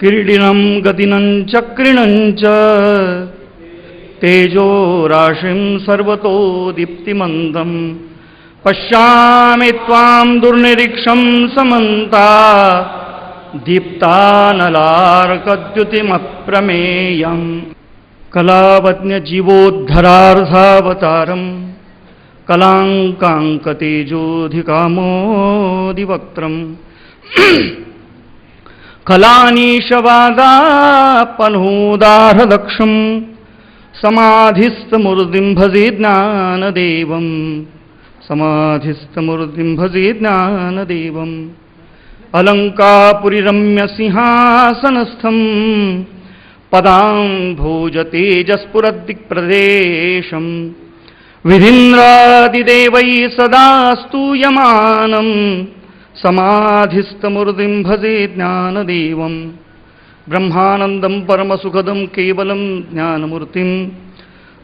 किरीटिनं गतिनं चक्रिणं च तेजो राशिं सर्वतो दीप्तिमन्तं पश्यामि त्वां दुर्निरीक्षं समन्ता दीप्तानलार्कद्युतिमप्रमेयम् कलावज्ञजीवोद्धरार्धावतारं कलाङ्काङ्कतेजोऽधिकामोदिवक्त्रम् कलानीशवादापनोदारदक्षं समाधिस्थमूर्तिं भजे ज्ञानदेवं समाधिस्थमूर्तिं भजे ज्ञानदेवम् अलङ्कापुरीरम्यसिंहासनस्थं पदाम्भोजतेजस्फुरद्दिक्प्रदेशं विधीन्द्रादिदेवैः सदा स्तूयमानं समाधिस्थमूर्तिं भजे ज्ञानदेवं ब्रह्मानन्दं परमसुखदं केवलं ज्ञानमूर्तिं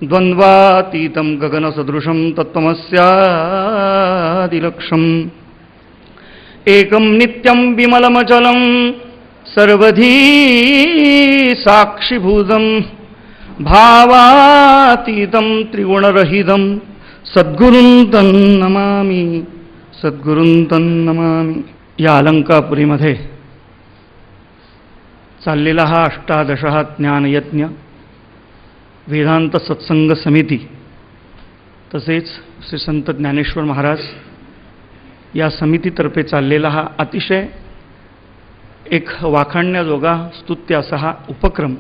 द्वन्द्वातीतं गगनसदृशं तत्त्वमस्यादिलक्ष्यम् एकं नित्यं विमलमचलं सर्वधी साक्षिभूतं भावातीतं त्रिगुणरहितं सद्गुरुं तन्नमामि सद्गुरुं तन्नमामि. या अलंकापुरीमध्ये चाललेला हा 18 ज्ञानयज्ञ, वेदांत सत्संग समिती तसेच श्री संत ज्ञानेश्वर महाराज या समितीतर्फे चाललेला हा अतिशय एक वाखाणण्याजोगा स्तुत्य असा हा उपक्रम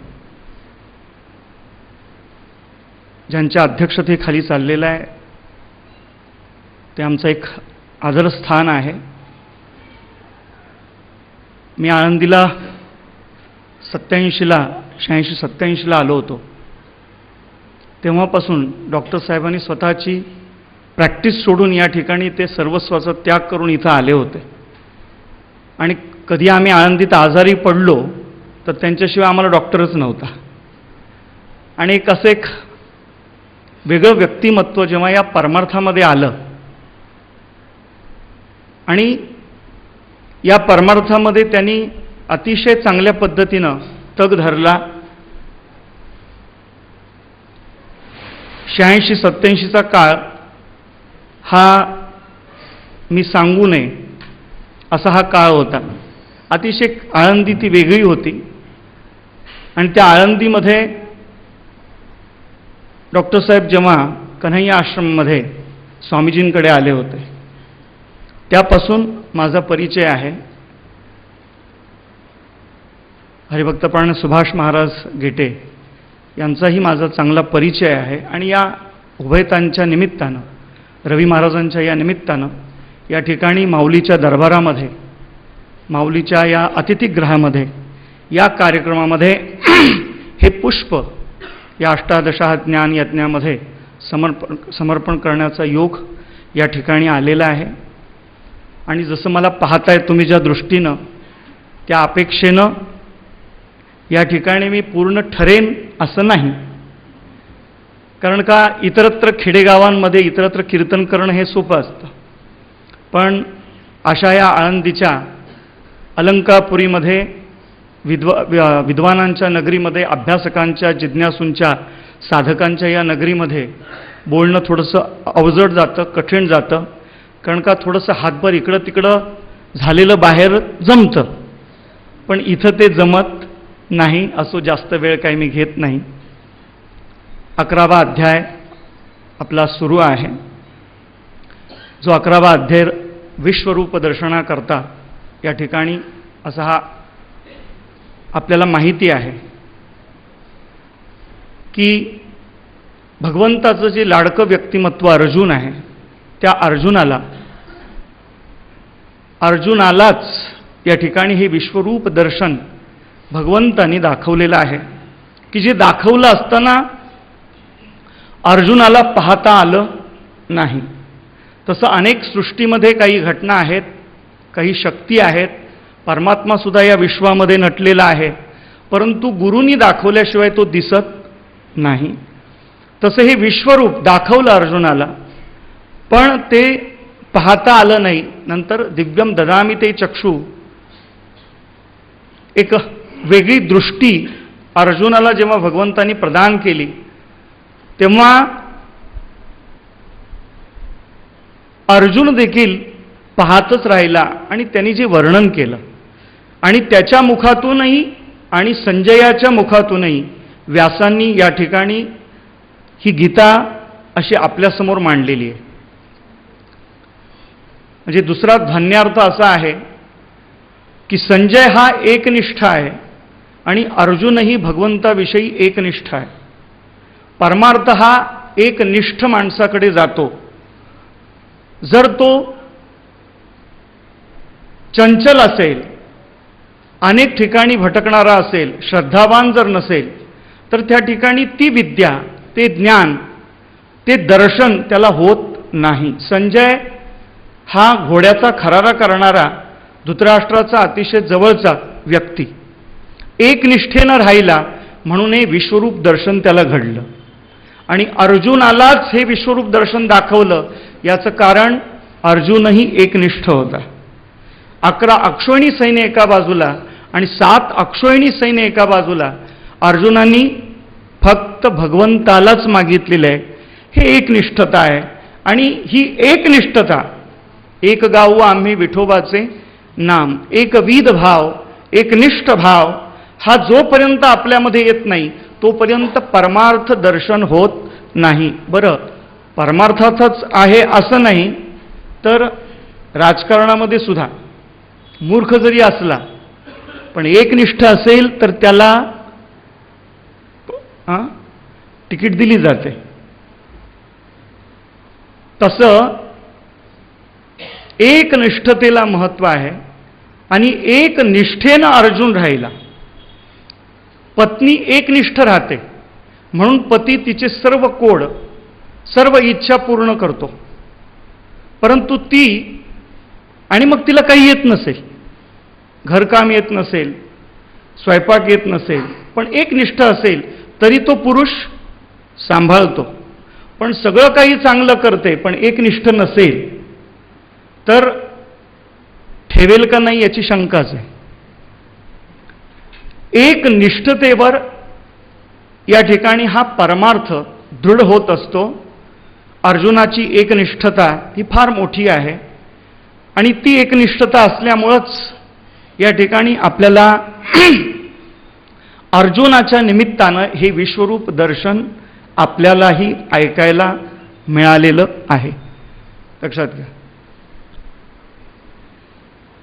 ज्यांच्या अध्यक्षतेखाली चाललेला आहे ते आमचं एक आदरस्थान आहे. मी आळंदीला 86-87 आलो होतो. तेव्हापासून डॉक्टर साहेबांनी स्वतःची प्रॅक्टिस सोडून या ठिकाणी ते सर्वस्वाचा त्याग करून इथं आले होते. आणि कधी आम्ही आळंदीत आजारी पडलो तर त्यांच्याशिवाय आम्हाला डॉक्टरच नव्हता. आणि एक असं एक वेगळं व्यक्तिमत्व जेव्हा या परमार्थामध्ये आलं आणि या परमार्थामध्ये त्यांनी अतिशय चांगल्या पद्धतीनं तग धरला. 86-87चा काळ हा मी सांगू नये असा हा काळ होता. अतिशय आळंदी ती वेगळी होती. आणि त्या आळंदीमध्ये डॉक्टर साहेब जेव्हा कन्हैया आश्रममध्ये स्वामीजींकडे आले होते त्यापासून माझा परिचय आहे. हरिभक्तपरायण सुभाष महाराज गेटे यांचाही माझा चांगला परिचय आहे. आणि या उभयतांच्या निमित्तानं, रवी महाराजांच्या या निमित्तानं या ठिकाणी माऊलीच्या दरबारामध्ये, माऊलीच्या या अतिथीगृहामध्ये, या कार्यक्रमामध्ये हे पुष्प या 18 ज्ञान यज्ञामध्ये समर्पण करण्याचा योग या ठिकाणी आलेला आहे. आणि जसं मला पाहताय तुम्ही ज्या दृष्टीनं, त्या अपेक्षेनं या ठिकाणी मी पूर्ण ठरेन असं नाही. कारण का इतरत्र खेडेगावांमध्ये इतरत्र कीर्तन करणं हे सोपं असतं. पण अशा या आळंदीच्या अलंकापुरीमध्ये विद्वानांच्या नगरीमध्ये, अभ्यासकांच्या, जिज्ञासूंच्या, साधकांच्या या नगरीमध्ये बोलणं थोडंसं अवजड जातं, कठीण जातं. कारण का थोडंसं हातभर इकडं तिकडं झालेलं बाहेर जमतं. पण इथं ते जमत नाही. असो, जास्त वेळ काही मी घेत नाही. 11वा अध्याय आपला सुरू आहे. जो 11वा अध्याय विश्वरूप दर्शनाकरता या ठिकाणी असा हा आपल्याला माहिती आहे की भगवंताचं जे लाडकं व्यक्तिमत्व अर्जुन आहे, त्या अर्जुनालाच या ठिकाणी हे विश्वरूप दर्शन भगवंतांनी दाखवलेलं आहे. की जे दाखवलं असताना अर्जुनाला पाहता आलं नाही. तसं अनेक सृष्टीमध्ये काही घटना आहेत, काही शक्ती आहेत, परमात्मासुद्धा या विश्वामध्ये नटलेला आहे, परंतु गुरूंनी दाखवल्याशिवाय तो दिसत नाही. तसं हे विश्वरूप दाखवलं अर्जुनाला, पण ते पाहता आलं नाही. नंतर दिव्यम ददामी ते चक्षु एक वेगळी दृष्टी अर्जुनाला जेव्हा भगवंतांनी प्रदान केली तेव्हा अर्जुन देखील पाहतच राहिला आणि त्यांनी जे वर्णन केलं आणि त्याच्या मुखातूनही आणि संजयाच्या मुखातूनही व्यासांनी या ठिकाणी ही गीता अशी आपल्यासमोर मांडलेली आहे. म्हणजे दुसरा ध्वन्यार्थ असा आहे की संजय हा एकनिष्ठ आहे आणि अर्जुनही भगवंताविषयी एकनिष्ठ आहे. परमार्थ हा एकनिष्ठ माणसाकडे जातो. जर तो चंचल असेल, अनेक ठिकाणी भटकणारा असेल, श्रद्धावान जर नसेल तर त्या ठिकाणी ती विद्या, ते ज्ञान, ते दर्शन त्याला होत नाही. संजय हा घोड्याचा खरारा करणारा धृतराष्ट्राचा अतिशय जवळचा व्यक्ती एकनिष्ठेनं राहिला म्हणून हे विश्वरूप दर्शन त्याला घडलं आणि अर्जुनालाच हे विश्वरूप दर्शन दाखवलं. याचं कारण अर्जुनही एकनिष्ठ होता. 11 अक्षोहिणी सैन्य एका बाजूला आणि 7 अक्षोहिणी सैन्य एका बाजूला अर्जुनांनी फक्त भगवंतालाच मागितलेलं आहे. हे एकनिष्ठता आहे आणि ही एकनिष्ठता, एक गाऊ आम्ही विठोबाचे नाम, एकविध भाव, एकनिष्ठ भाव हा जोपर्यंत आपल्यामध्ये येत नाही तोपर्यंत परमार्थ दर्शन होत नाही. बरं, परमार्थातच आहे असं नाही तर राजकारणामध्ये सुद्धा मूर्ख जरी असला पण एकनिष्ठ असेल तर त्याला तिकीट दिली जाते. तसं एकनिष्ठतेला महत्त्व आहे आणि एकनिष्ठेनं अर्जुन राहिला. पत्नी एकनिष्ठ राहते म्हणून पती तिचे सर्व कोड, सर्व इच्छा पूर्ण करतो. परंतु ती, आणि मग तिला काही येत नसेल, घरकाम येत नसेल, स्वयंपाक येत नसेल, पण एकनिष्ठ असेल तरी तो पुरुष सांभाळतो. पण सगळं काही चांगलं करते पण एकनिष्ठ नसेल तर ठेवेल का नाही याची शंकाच आहे. एकनिष्ठतेवर या ठिकाणी हा परमार्थ दृढ होत असतो. अर्जुनाची एकनिष्ठता ही फार मोठी आहे आणि ती एकनिष्ठता असल्यामुळंच या ठिकाणी आपल्याला अर्जुनाच्या निमित्तानं हे विश्वरूप दर्शन आपल्यालाही ऐकायला मिळालेलं आहे. लक्षात घ्या.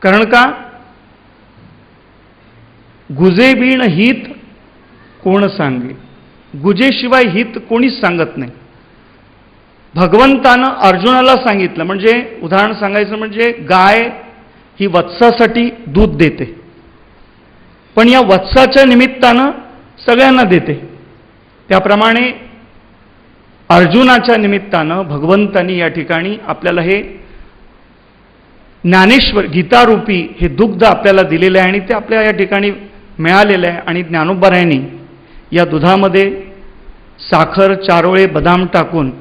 कारण का, गुजे बिन हित कोण सांगे, गुजेशिवाय हित कोणीच सांगत नाही. भगवंतानं अर्जुनाला सांगितलं. म्हणजे उदाहरण सांगायचं म्हणजे गाय ही वत्सासाठी दूध देते पण या वत्साच्या निमित्तानं सगळ्यांना देते. त्याप्रमाणे अर्जुनाच्या निमित्तानं भगवंतानी या ठिकाणी आपल्याला हे ज्ञानेश्वर गीतारूपी हे दुग्ध आपल्याला दिलेलं आहे आणि ते आपल्या या ठिकाणी मिळालेलं आहे. आणि ज्ञानोबरायांनी या दुधामध्ये साखर, चारोळे, बदाम टाकून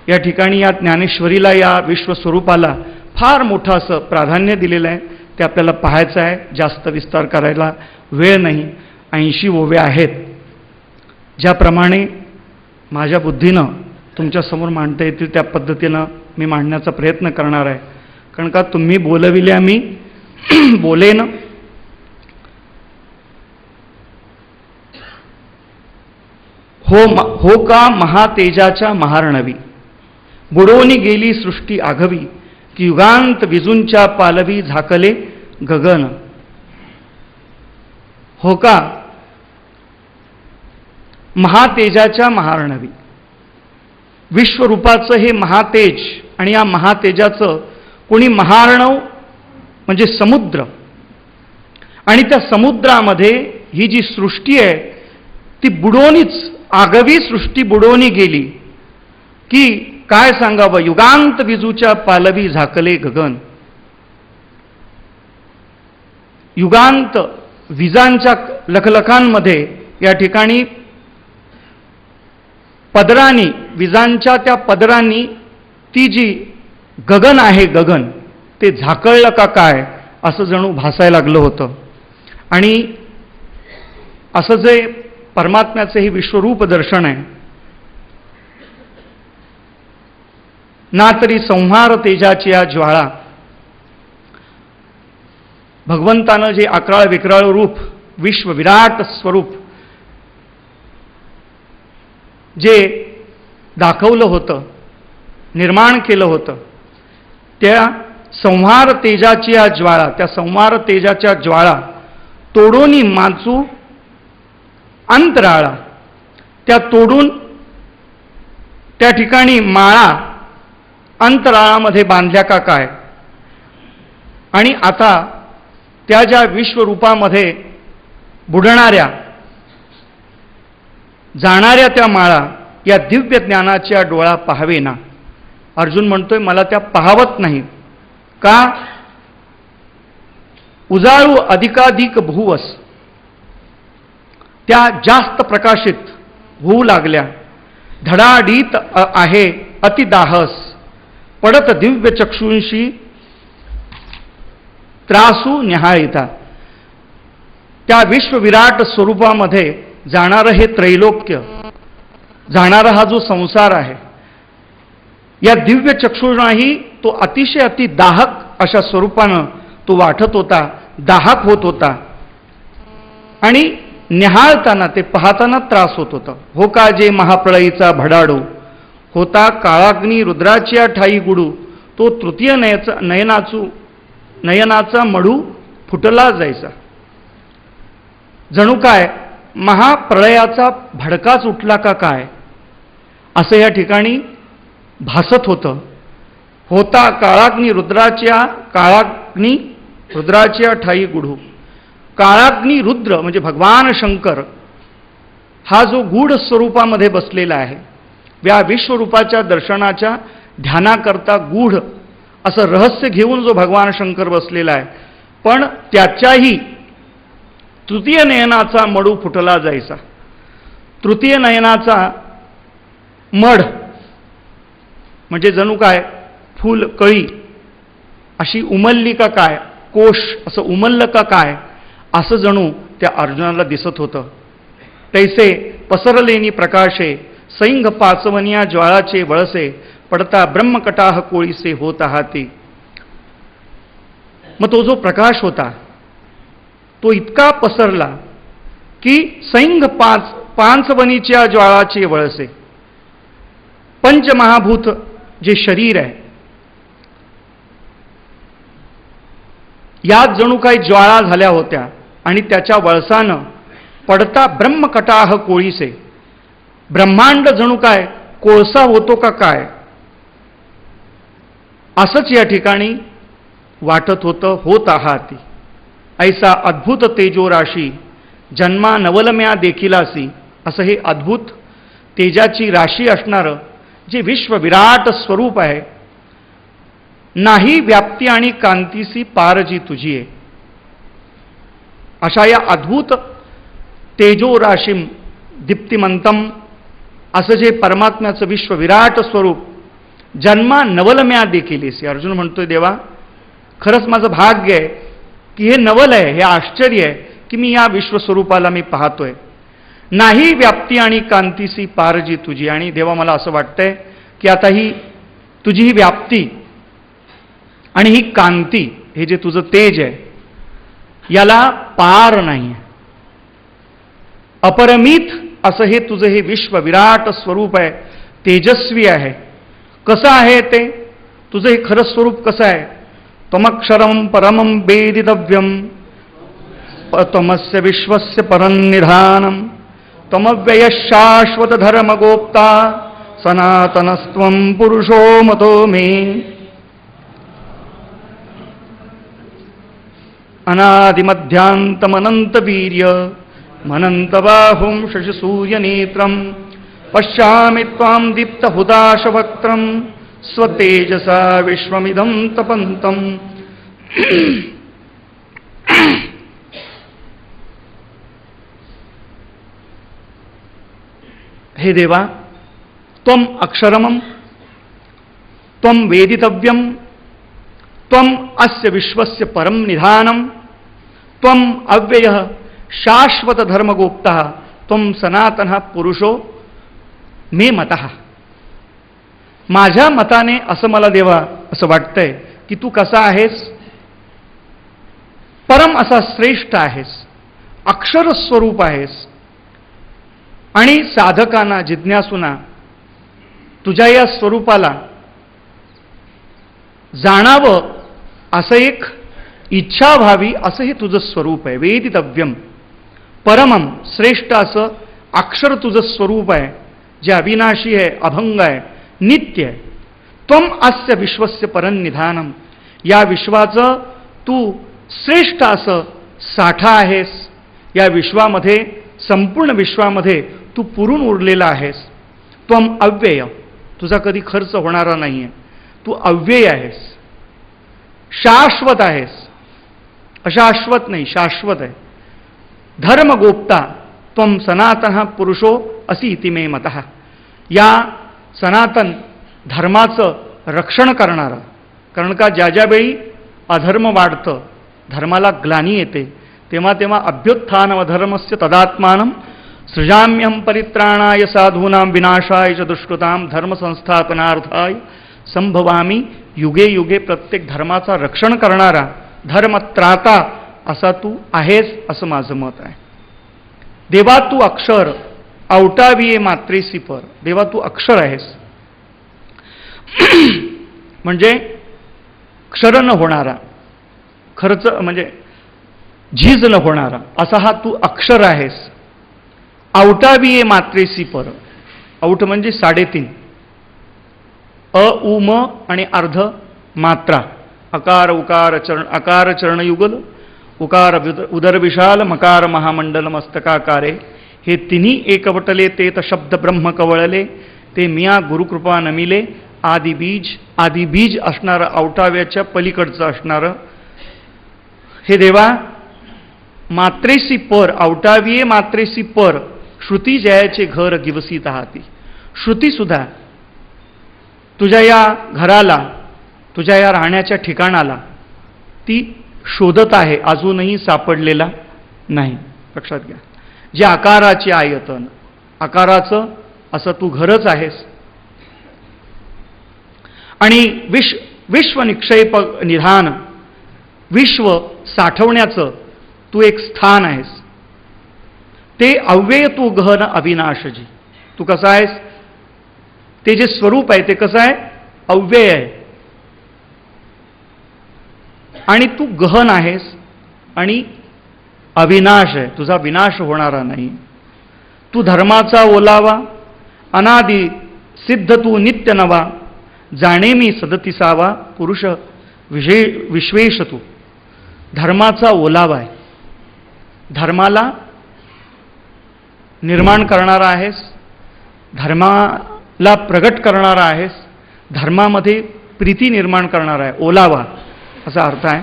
या ठिकाणी या ज्ञानेश्वरीला, या विश्वस्वरूपाला फार मोठं असं प्राधान्य दिलेलं आहे. ते आपल्याला पाहायचं आहे. जास्त विस्तार करायला वेळ नाही. 80 ओव्या आहेत. ज्याप्रमाणे माझ्या बुद्धीनं तुमच्यासमोर मांडता येतील त्या पद्धतीनं मी मांडण्याचा प्रयत्न करणार आहे. कारण का तुम्ही बोलविल्या मी बोलेन. हो का महातेजाच्या महार्णवी, बुडवून गेली सृष्टी आघवी, की युगांत विजूंच्या पालवी झाकले गगन. हो का महातेजाच्या महार्णवी, विश्वरूपाचं हे महातेज आणि या महातेजाचं कोणी महार्णव म्हणजे समुद्र, आणि त्या समुद्रामध्ये ही जी सृष्टी आहे ती बुडवणीच, आगवी सृष्टी बुडवणी गेली की काय सांगावं, युगांत विजूच्या पालवी झाकले गगन. युगांत विजांच्या लखलखांमध्ये या ठिकाणी पदरांनी, विजांच्या त्या पदरांनी ती जी गगन आहे, गगन ते झाकळलं का काय असं जणू भासायला लागलं होतं. आणि असं जे परमात्म्याचे हे विश्वरूप दर्शन आहे, ना तरी संहार तेजाची या ज्वाळा, भगवंतानं जे अकराळ विक्राळ रूप, विश्व विराट स्वरूप जे दाखवलं होतं, निर्माण केलं होतं, त्या संहार तेजाची या ज्वाळा, त्या संहार तेजाच्या ज्वाळा तोडून माचू अंतराळा, त्या तोडून त्या ठिकाणी माळा अंतराळामध्ये बांधल्या का काय, आणि आता त्या ज्या विश्वरूपामध्ये बुडणाऱ्या जाणाऱ्या त्या माळा या दिव्य ज्ञानाच्या डोळा पाहावे ना. अर्जुन म्हणतोय मला त्या पाहावत नाही का? उजाळू अधिकाधिक भुवस, त्या जास्त प्रकाशित होऊ लागल्या, धडाडीत आहे अतिदाहस, पडत दिव्य चक्षुंशी त्रासू निहाळिता. त्या विश्वविराट स्वरूपामध्ये जाणारं हे त्रैलोक्य, जाणारा हा जो संसार आहे, या दिव्य चक्षुंनाही तो अतिशय अतिदाहक अशा स्वरूपानं तो वाटत होता, दाहक होत होता, आणि निहाळताना ते पाहताना त्रास होत होता. हो का जे महाप्रळयीचा भडाडू, होता काळाग्नी रुद्राच्या ठाई गुडू, तो तृतीय नयनाचा मढू फुटला जायचा. जणू काय महाप्रळयाचा भडकाच उठला का काय असं या ठिकाणी भासत होतं. होता काळाग्नी रुद्राच्या ठाई गुढू. काळाग्नी रुद्र म्हणजे भगवान शंकर हा जो गूढ स्वरूपामध्ये बसलेला आहे, या विश्वरूपाच्या दर्शनाच्या ध्यानाकरता गूढ असं रहस्य घेऊन जो भगवान शंकर बसलेला आहे, पण त्याच्याही तृतीय नयनाचा मडू फुटला जायचा. तृतीय नयनाचा मड म्हणजे जणू काय फूल कळी अशी उमलली का काय, कोश असं उमललं का काय, असं जणू त्या अर्जुनाला दिसत होतं. तैसे पसरलेनी प्रकाशे, सैंघ पाचवनिया ज्वाळाचे वळसे, पडता ब्रह्मकटाह कोळीसे होत हाती. मग तो जो प्रकाश होता तो इतका पसरला की सैंघ पाचवनीच्या ज्वाळाचे वळसे, पंचमहाभूत जे शरीर आहे यात जणू काही ज्वाळा झाल्या होत्या, आणि त्याच्या वळसानं पडता ब्रह्मकटाह कोळीसे, ब्रह्मांड जणू काय कोळसा होतो का काय असंच या ठिकाणी वाटत होतं. होत आहाती ऐसा अद्भुत तेजोराशी, जन्मा नवलम्या देखीलासी. असं हे अद्भुत तेजाची राशी असणारं जे विश्व विराट स्वरूप आहे, नाही व्याप्ती आणि कांतीसी पार जी तुझी आहे. अशा या अद्भुत तेजोराशीम दीप्तिमंतम असं जे परमात्म्याचं विश्व विराट स्वरूप, जन्मा नवलम्या देखील. अर्जुन म्हणतोय देवा खरंच माझं भाग्य आहे की हे नवल आहे, हे आश्चर्य आहे की मी या विश्वस्वरूपाला मी पाहतोय. नाही व्याप्ती आणि कांतीसी पारजी तुझी. आणि देवा मला असं वाटतंय की आता ही तुझी ही व्याप्ती आणि ही कांती, हे जे तुझं तेज आहे याला पार नाही, अपरमित असं हे तुझं हे विश्व विराट स्वरूप आहे, तेजस्वी आहे. कसं आहे ते तुझं हे खरं स्वरूप कसं आहे? त्वमक्षरम परमं वेदितव्यम, त्वमस्य विश्वस्य परन्निधानम, त्वमव्ययः शाश्वत धर्मगोप्ता, सनातनस्त्वं पुरुषो मतो मे. अनादिमध्यान्तमनन्तवीर्य मनन्तबाहुं शशिसूर्यनेत्रं, पश्यामि त्वां दीप्तहुताशवक्त्रं, स्वतेजसा विश्वमिदं तपन्तम्. हे देवा, त्वम अक्षरमं, त्वम वेदितव्यं, त्वम अस्य विश्वस्य परम निधानं, त्वम अव्ययः शाश्वत धर्मगोप्ता त्वं सनातन पुरुषो मे मतः. माझ्या मताने असं मला देवा असं वाटतंय की तू कसा आहेस, परम असा श्रेष्ठ आहेस, अक्षर स्वरूप आहेस आणि साधकांना जिज्ञासूंना तुझ्या या स्वरूपाला जाणावं असं एक इच्छा व्हावी असं हे तुझं स्वरूप आहे. वेदितव्यम परमम श्रेष्ठ असं अक्षर तुझं स्वरूप आहे जे अविनाशी आहे, अभंग आहे, नित्य आहे. त्वम अस्य विश्वस्य परन्निधानम. या विश्वाचं तू श्रेष्ठ असं साठा आहेस. या विश्वामध्ये संपूर्ण विश्वामध्ये तू पुरून उरलेला आहेस. त्वम अव्यय, तुझा कधी खर्च होणारा नाही आहे, तू अव्यय आहेस, शाश्वत आहेस. अशाश्वत नाही, शाश्वत आहे. धर्मगोप्ता त्वं सनातन पुरुषो असि इति मे मतः. या सनातन धर्माचं रक्षण करणारा, कारण का ज्या ज्यावेळी अधर्म वाढतं, धर्माला ग्लानी येते, तेव्हा तेव्हा अभ्युत्थानमधर्मस्य तदात्मानं सृजाम्यहं परित्राणाय साधूनां विनाशाय च दुष्कृतां धर्मसंस्थापनार्थाय संभवामी युगे युगे. प्रत्येक धर्माचा रक्षण करणारा धर्मत्राता असा तू आहेस असं माझं मत आहे. देवा तू अक्षर औटाविये मात्रेसी पर. देवा तू अक्षर आहेस म्हणजे क्षर न होणारा, खर्च म्हणजे झीज न होणारा असा हा तू अक्षर आहेस. औटाविये मात्रेसी पर. औट म्हणजे 3.5, अ उ म आणि अर्ध मात्रा, अकार उकार चरण, अकार चरणयुगल, उकार उदर विशाल, मकार महामंडल मस्तकाकारे. हे तिन्ही एकवटले ते त शब्द ब्रह्म कवळले, ते मिया गुरुकृपा नमिले. आदी बीज असणारं, औटाव्याच्या पलीकडचं असणारं हे देवा मात्रेसी पर. औटाविये मात्रेसी पर. श्रुती जयाचे घर गिवसीत हाती. श्रुती सुद्धा तुझ्या या घराला, तुझ्या या राहण्याच्या ठिकाणाला ती शोधत आहे, अजूनही सापडलेला नाही. लक्षात घ्या, जे आकाराचे आयतन, आकाराचं असं तू घरच आहेस. आणि विश्वनिक्षेप निधान, विश्व साठवण्याचं तू एक स्थान आहेस. ते अव्यय तू गहन अविनाशजी. तू कसा आहेस, ते जे स्वरूप आहे ते कसं आहे, अव्यय आहे. आणि तू गहन आहेस आणि अविनाश आहे, तुझा विनाश होणारा नाही. तू धर्माचा ओलावा, अनादि सिद्ध तू नित्य नवा. जाणे मी सदतिसावा पुरुष विश्वेश तू. धर्माचा ओलावा आहे, धर्माला निर्माण करणारा आहेस, धर्माला प्रगट करणारा आहेस, धर्मामध्ये प्रीती निर्माण करणारा आहे. ओलावा असा अर्थ आहे.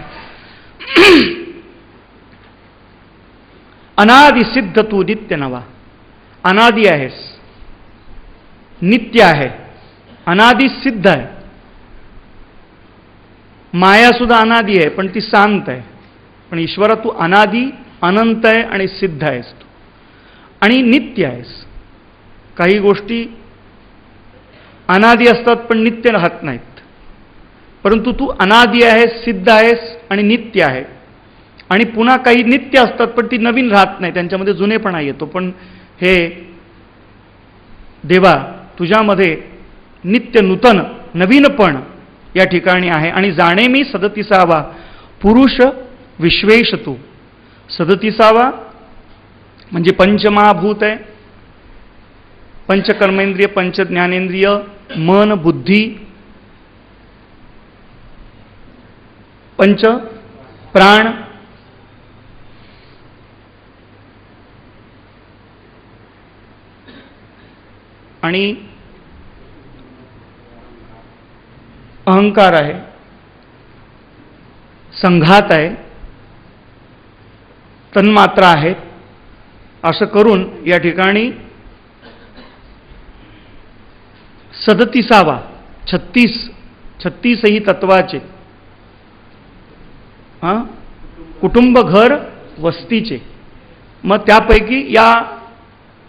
अनादि सिद्ध तू नित्य नवा. अनादि आहेस, नित्य आहे, अनादि सिद्ध आहे. माया सुद्धा अनादि आहे पण ती शांत आहे. पण ईश्वरा तू अनादि, अनंत आहे आणि सिद्ध आहेस तू, आणि नित्य आहेस. काही गोष्टी अनादि असतात पण नित्य राहत नाहीत, परंतु तू अनादि आहेस, सिद्ध आहेस आणि नित्य आहे. आणि पुन्हा काही नित्य असतात पण ती नवीन राहत नाही, त्यांच्यामध्ये जुनेपणा येतो. पण हे देवा तुझ्यामध्ये नित्य नूतन नवीनपण या ठिकाणी आहे. आणि जाणे मी सदतिसावा पुरुष विश्वेश तू. सदतिसावा म्हणजे पंचमहाभूत आहे, पंचकर्मेंद्रिय, पंचज्ञानेंद्रिय, मन, बुद्धी, पंच प्राण, आणि अहंकार आहे, संघात आहे, तन्मात्रा आहेत. असं करून या ठिकाणी 37 36 ही तत्वाचे, कुटुंब, घर, वस्तीचे मग त्यापैकी या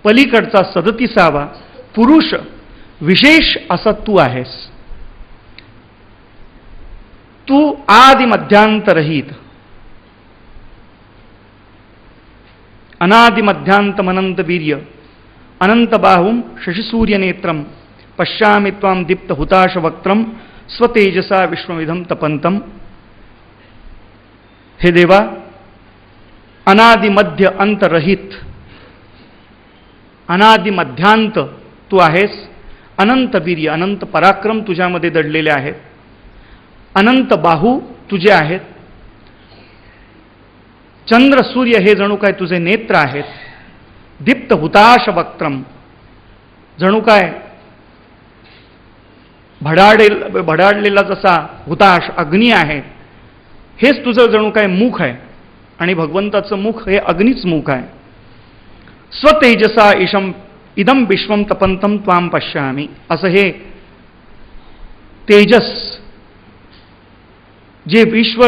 पलीकडचा 37वा पुरुष विशेष असा तू आहेस. तू आदि मध्यांतरहित, अनादि मध्यांतमनंत वीर्य, अनंत बाहुम शशिसूर्य नेत्रम, पश्यामि त्वां दीप्त हुताश वक्त्रम, स्वतेजसा विश्वमिदं तपंतम. हे देवा, अनादि मध्य अंत रहित, अनादि मध्यांत तू आहेस. अनंत वीर्य, अनंत पराक्रम तुझ्यामध्ये दडलेले आहेत. अनंत बाहू तुझे आहेत. चंद्र सूर्य हे जणू काय तुझे नेत्र आहेत. दीप्त हुताश वक्त्रम, जणू काय भडाडलेला जसा हुताश अग्नी आहे, हेच तुझं जणू काय मुख आहे. आणि भगवंताचं मुख हे अग्नीच मुख आहे. स्वतेजसा इदम विश्वम तपंतम त्वाम पश्यामि, असं हे तेजस, जे विश्व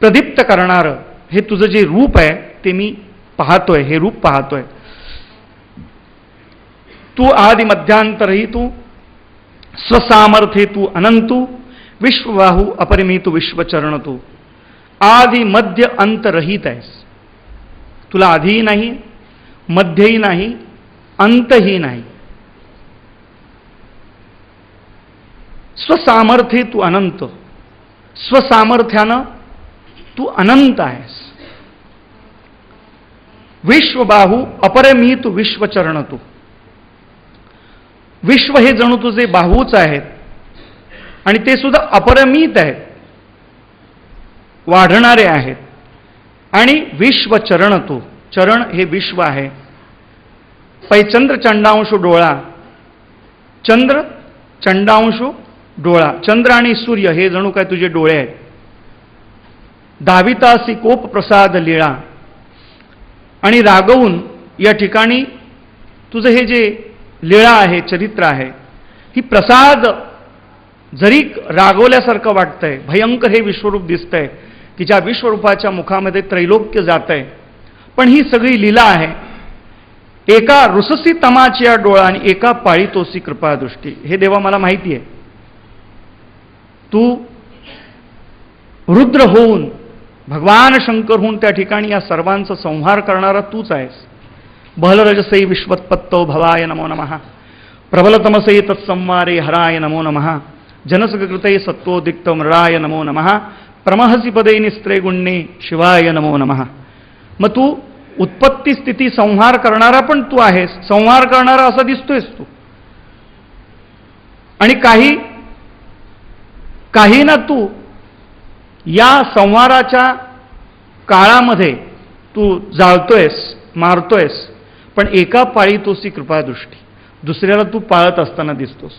प्रदीप्त करणारं हे तुझं जे रूप आहे ते मी पाहतोय, हे रूप पाहतोय. तू आदि मध्यांतरही, तू स्वसामर्थ्ये तू अनंतू, विश्वबाहू अपरिमितु विश्वचरण तू. आदि मध्य अंत रहित आहेस. तुला आधीही नाही, मध्यही नाही, अंतही नाही. स्वसामर्थ्ये तू अनंत, स्वसामर्थ्यानं तू अनंत आहेस. विश्वबाहू अपरिमित विश्वचरण तू. विश्व हे जणू तुझे बाहूच आहेत आणि ते सुद्धा अपरिमित आहेत, वाढणारे आहेत. आणि विश्वचरण तू, चरण हे विश्व आहे. पैचंद्र चंडांशु डोळा, चंद्र चंडांशु डोळा, चंद्र आणि सूर्य हे जणू काय तुझे डोळे आहेत. दावितासी कोप प्रसाद लीळा, आणि रागवून या ठिकाणी तुझं हे जे लीळा आहे, चरित्र आहे, ही प्रसाद जरी रागवल्यासारखं वाटतंय, भयंकर हे विश्वरूप दिसतंय की ज्या विश्वरूपाच्या मुखामध्ये त्रैलोक्य जातंय, पण ही सगळी लीला आहे. एका रुससी तमाच्या डोळा आणि एका पाळीतोसी कृपादृष्टी. हे देवा मला माहिती आहे, तू रुद्र होऊन, भगवान शंकर होऊन त्या ठिकाणी या सर्वांचा संहार करणारा तूच आहेस. बहलरजसै विश्वत्पत्तौ भवाय नमो नमः, प्रबलतमसै तत्संवारे हराय नमो नमः, जनसकृतै सत्त्वोदिक्तौ मृळाय नमो नमः, प्रमहसी पदे निस्त्रे गुण्ये शिवाय नमो नमः. मग तू उत्पत्ती स्थिती संहार करणारा पण तू आहेस, संहार करणारा असा दिसतोयस तू. आणि काही ना तू या संहाराच्या काळामध्ये तू जाळतोयस, मारतोयस, पण एका पाळीतोसी कृपादृष्टी, दुसऱ्याला तू पाळत असताना दिसतोस.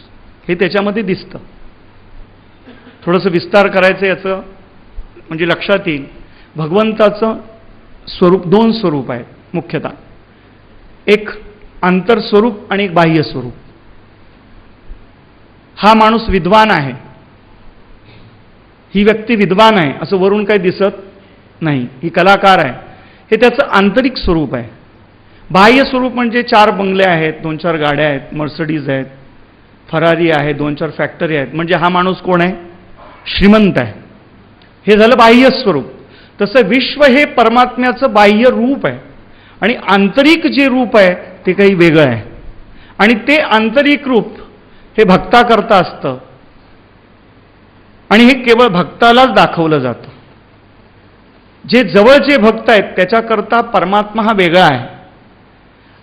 हे त्याच्यामध्ये दिसतं. थोडंसं विस्तार करायचं याचं म्हणजे लक्षात येईल. भगवंताचं स्वरूप, दोन स्वरूप आहेत मुख्यतः, एक आंतरस्वरूप आणि एक बाह्य स्वरूप. हा माणूस विद्वान आहे, ही व्यक्ती विद्वान आहे असं वरून काही दिसत नाही, ही कलाकार आहे, हे त्याचं आंतरिक स्वरूप आहे. बाह्य स्वरूप म्हणजे 4 बंगले आहेत, 2-4 गाड्या आहेत, मर्सडीज आहेत, फरारी आहे, 2-4 फॅक्टरी आहेत, म्हणजे हा माणूस कोण आहे? श्रीमंत आहे. हे झालं बाह्य स्वरूप. तसं विश्व हे परमात्म्याचं बाह्य रूप आहे आणि आंतरिक जे रूप आहे ते काही वेगळं आहे. आणि ते आंतरिक रूप हे भक्ताकरता असतं आणि हे केवळ भक्तालाच दाखवलं जातं. जे जवळचे भक्त आहेत त्याच्याकरता परमात्मा हा वेगळा आहे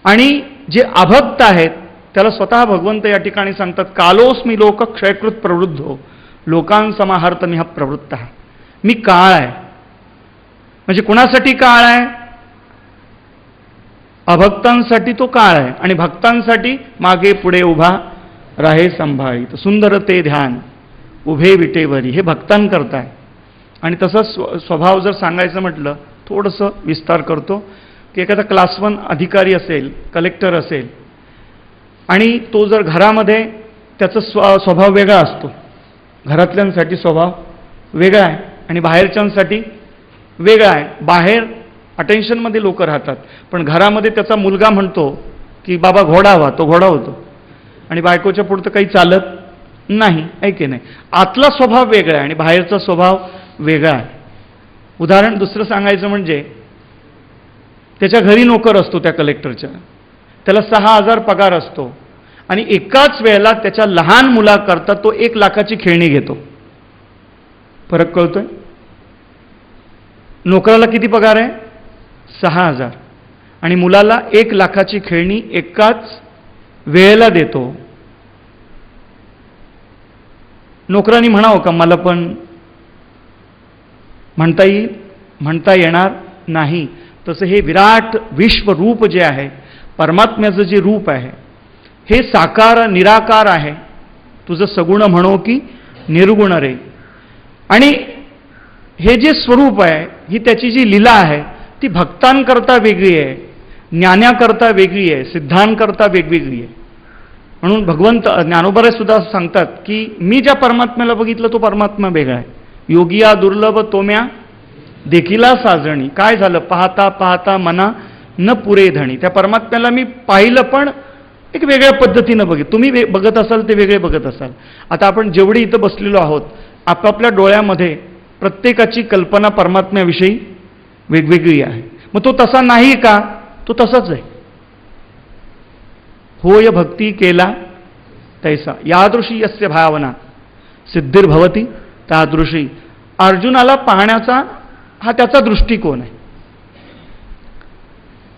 आणि जे अभक्त आहेत त्याला स्वतः भगवंत या ठिकाणी सांगतात, कालोस्मी लोक क्षयकृत प्रवृद्धो लोकांसमाहर्त मी हा प्रवृत्त. मी काळ आहे. म्हणजे कुणासाठी काळ आहे? अभक्तांसाठी तो काळ आहे आणि भक्तांसाठी मागे पुढे उभा राहे संभाळीत, सुंदर ते ध्यान उभे विटेवरी, हे भक्तांकरता आहे. आणि तसा स्वभाव जर सांगायचं म्हटलं, थोडंसं विस्तार करतो की एखादा क्लास 1 अधिकारी असेल, कलेक्टर असेल आणि तो जर घरामध्ये त्याचा स्वभाव वेगळा असतो, घरातल्यांसाठी स्वभाव वेगळा आहे आणि बाहेरच्यांसाठी वेगळा आहे. बाहेर अटेन्शनमध्ये लोक राहतात, पण घरामध्ये त्याचा मुलगा म्हणतो की बाबा घोडा हवा, तो घोडा होतो, आणि बायकोच्या पुढं काही चालत नाही, आहे की नाही. आतला स्वभाव वेगळा आहे आणि बाहेरचा स्वभाव वेगळा आहे. उदाहरण दुसरं सांगायचं म्हणजे त्याच्या घरी नोकर असतो त्या कलेक्टरच्या, त्याला 6,000 पगार असतो आणि एकाच वेळेला त्याच्या लहान मुलाकरता तो 1 लाखाची खेळणी घेतो. फरक कळतोय? नोकराला किती पगार आहे? 6,000, आणि मुलाला 1 लाखाची खेळणी एकाच वेळेला देतो. नोकरांनी म्हणावं का मला पण म्हणता येईल? म्हणता येणार नाही. तसं हे विराट विश्वरूप जे आहे, परमात्म्याचं जे रूप आहे, हे साकार निराकार आहे. तुझं सगुण म्हणो की निर्गुण रे. आणि हे जे स्वरूप आहे, ही त्याची जी लीला आहे, ती भक्तांकरता वेगळी आहे, ज्ञान्याकरता वेगळी आहे, सिद्धांकरता वेगवेगळी आहे. म्हणून भगवंत ज्ञानोबा सुद्धा सांगतात की मी ज्या परमात्म्याला बघितलं तो परमात्मा वेगळा आहे. योगिया दुर्लभ तोम्या देखिला साजणी. काय झालं? पाहता पाहता मना न पुरे धणी. त्या परमात्म्याला मी पाहिलं, पण एक वेगळ्या पद्धतीनं तुम्ही बघत असाल ते वेगळे बघत असाल. आता आपण जेवढे इथं बसलेलो आहोत, आपापल्या डोळ्यामध्ये प्रत्येकाची कल्पना परमात्म्याविषयी वेगवेगळी आहे. मग तो तसा नाही का? तो तसाच आहे. होय भक्ती केला तैसा यादृशी यस्य भावना सिद्धिर्भवती तादृशी. अर्जुनाला पाहण्याचा हा त्याचा दृष्टिकोन आहे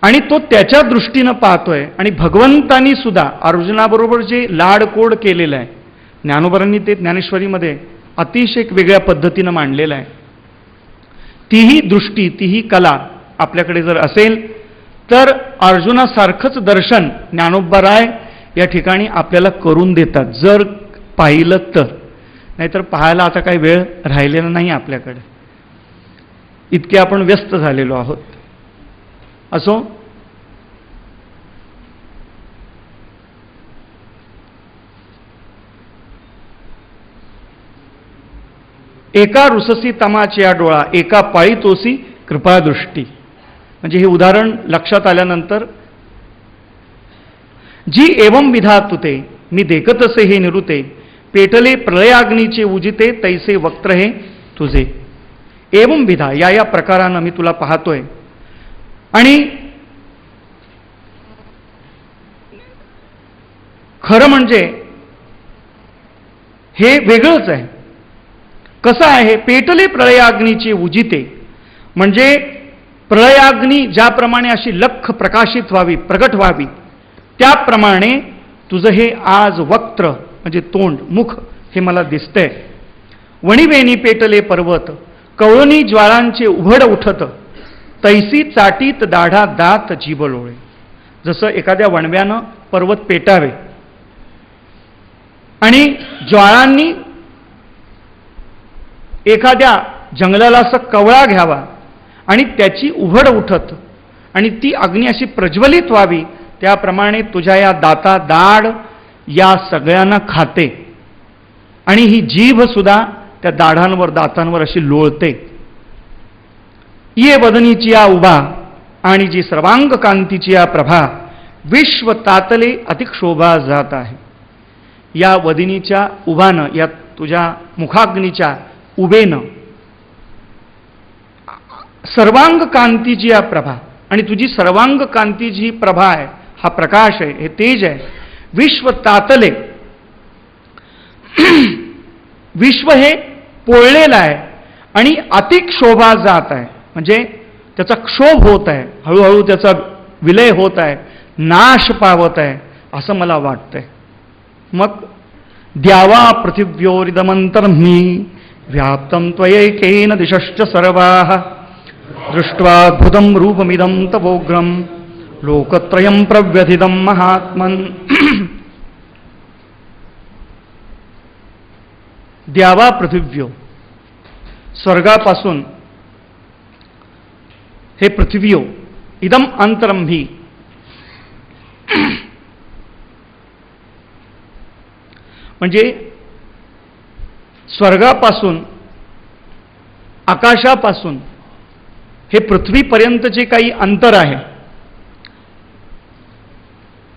आणि तो त्याच्या दृष्टीनं पाहतोय. आणि भगवंतांनी सुद्धा अर्जुनाबरोबर जे लाडकोड केलेलं आहे, ज्ञानोबरांनी ते ज्ञानेश्वरीमध्ये अतिशय एक वेगळ्या पद्धतीनं मांडलेलं आहे. तीही दृष्टी, तीही कला आपल्याकडे जर असेल तर अर्जुनासारखंच दर्शन ज्ञानोबराय या ठिकाणी आपल्याला करून देतात, जर पाहिलं तर. नाहीतर पाहायला आता काही वेळ राहिलेला नाही आपल्याकडे, इतके आपण व्यस्त झालेलो आहोत. असो, एका रुससी तमाच्या डोळा, एका पाळी तोसी कृपादृष्टी. म्हणजे हे उदाहरण लक्षात आल्यानंतर, जी एवं विधा तुते मी देखतसे हे निरुते, पेटले प्रलयाग्नीचे उजिते तैसे वक्त्र हे तुझे. एवं विधा, या या प्रकारानं मी तुला पाहतोय. आणि खरं म्हणजे हे वेगळंच आहे. कसं आहे? पेटले प्रलयाग्नीचे उजिते, म्हणजे प्रलयाग्नी ज्याप्रमाणे अशी लख प्रकाशित व्हावी, प्रगट व्हावी, त्याप्रमाणे तुझं हे आज वक्त्र म्हणजे तोंड, मुख हे मला दिसतंय. वणीवेणी पेटले पर्वत, कवळणी ज्वाळांचे उघड उठत, तैसी चाटीत दाढा दात जीवलोळे. जसं एखाद्या वणव्यानं पर्वत पेटावे आणि ज्वाळांनी एखाद्या जंगलाला असं कवळा घ्यावा आणि त्याची उघड उठत आणि ती अग्नी अशी प्रज्वलित व्हावी, त्याप्रमाणे तुझ्या या दाता दाढ या सगळ्यांना खाते आणि ही जीभ सुद्धा त्या दाढांवर दातांवर अशी लोळते. ये वदनीची या उभा आणि जी सर्वांग कांतीची या प्रभा, विश्व तातले अधिक शोभा जात आहे. या वदिनीच्या उभानं, या तुझ्या मुखाग्नीच्या उभेनं सर्वांग कांतीची या प्रभा, आणि तुझी सर्वांग कांतीची प्रभा आहे, हा प्रकाश आहे, हे तेज आहे. विश्व तातले, विश्व हे पोळलेलं आहे आणि अतिक शोभा जात आहे, म्हणजे त्याचा क्षोभ होत आहे, हळूहळू त्याचा विलय होत आहे, नाश पावत आहे, असं मला वाटतंय. मग द्यावा पृथिव्योरिदमंतर्मी व्याप्तं त्वयैकेन दिशश्च सर्वाः दृष्ट्वाद्भुतं रूपमिदं तवोग्रं लोकत्रयं प्रव्यथितं महात्मन्. द्यावा पृथिव्यो, स्वर्गापासून हे पृथिव्यो, इदम अंतरंभी, म्हणजे स्वर्गापासून, आकाशापासून हे पृथ्वीपर्यंत जे काही अंतर आहे,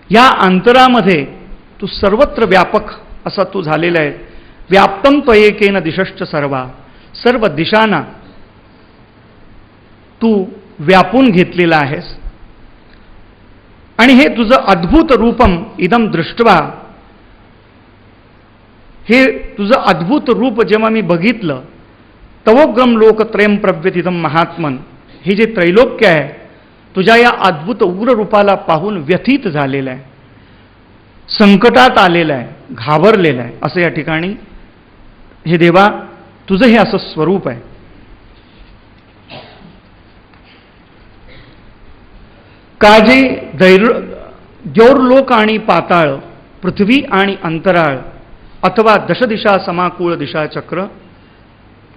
या अंतरामध्ये तू सर्वत्र व्यापक असा तू झालेला आहे. व्याप्तम त्वयेकेन दिशश्च सर्वा, सर्व दिशांना तू व्यापून घेतलेला आहेस. आणि हे तुझं अद्भुत रूपम इदम दृष्ट्वा, हे तुझं अद्भुत रूप जेव्हा मी बघितलं, तवोग्रम लोकत्रयम प्रव्यथितम महात्मन, हे जे त्रैलोक्य आहे तुझ्या या अद्भुत उग्र रूपाला पाहून व्यथित झालेलं आहे, संकटात आलेलं आहे, घाबरलेलं आहे. असं या ठिकाणी हे देवा तुझं हे असं स्वरूप आहे. काजे द्यौर्लोक आणि पाताळ, पृथ्वी आणि अंतराळ, अथवा दशदिशा समाकूळ दिशा चक्र,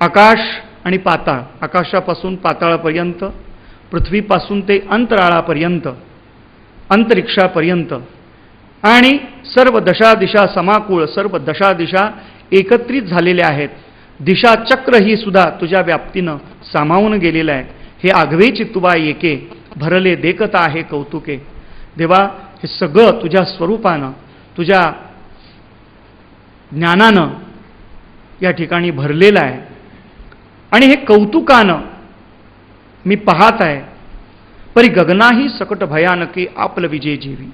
आकाश आणि पाताळ, आकाशापासून पाताळापर्यंत, पृथ्वीपासून ते अंतराळापर्यंत, अंतरिक्षापर्यंत, आणि सर्व दशादिशा समाकूळ, सर्व दशादिशा एकत्रित झालेल्या आहेत. दिशाचक्र ही सुद्धा तुझ्या व्याप्तीनं सामावून गेलेलं आहे. हे आघवे चित्तुबा एके, भरले देखत आहे कौतुके. देवा हे सगळं तुझ्या स्वरूपानं, तुझ्या ज्ञानानं या ठिकाणी भरलेलं आहे. आणि हे कौतुकानं मी पाहत आहे. परी गगनाही सकट भयानके आपलं विजय जीवी.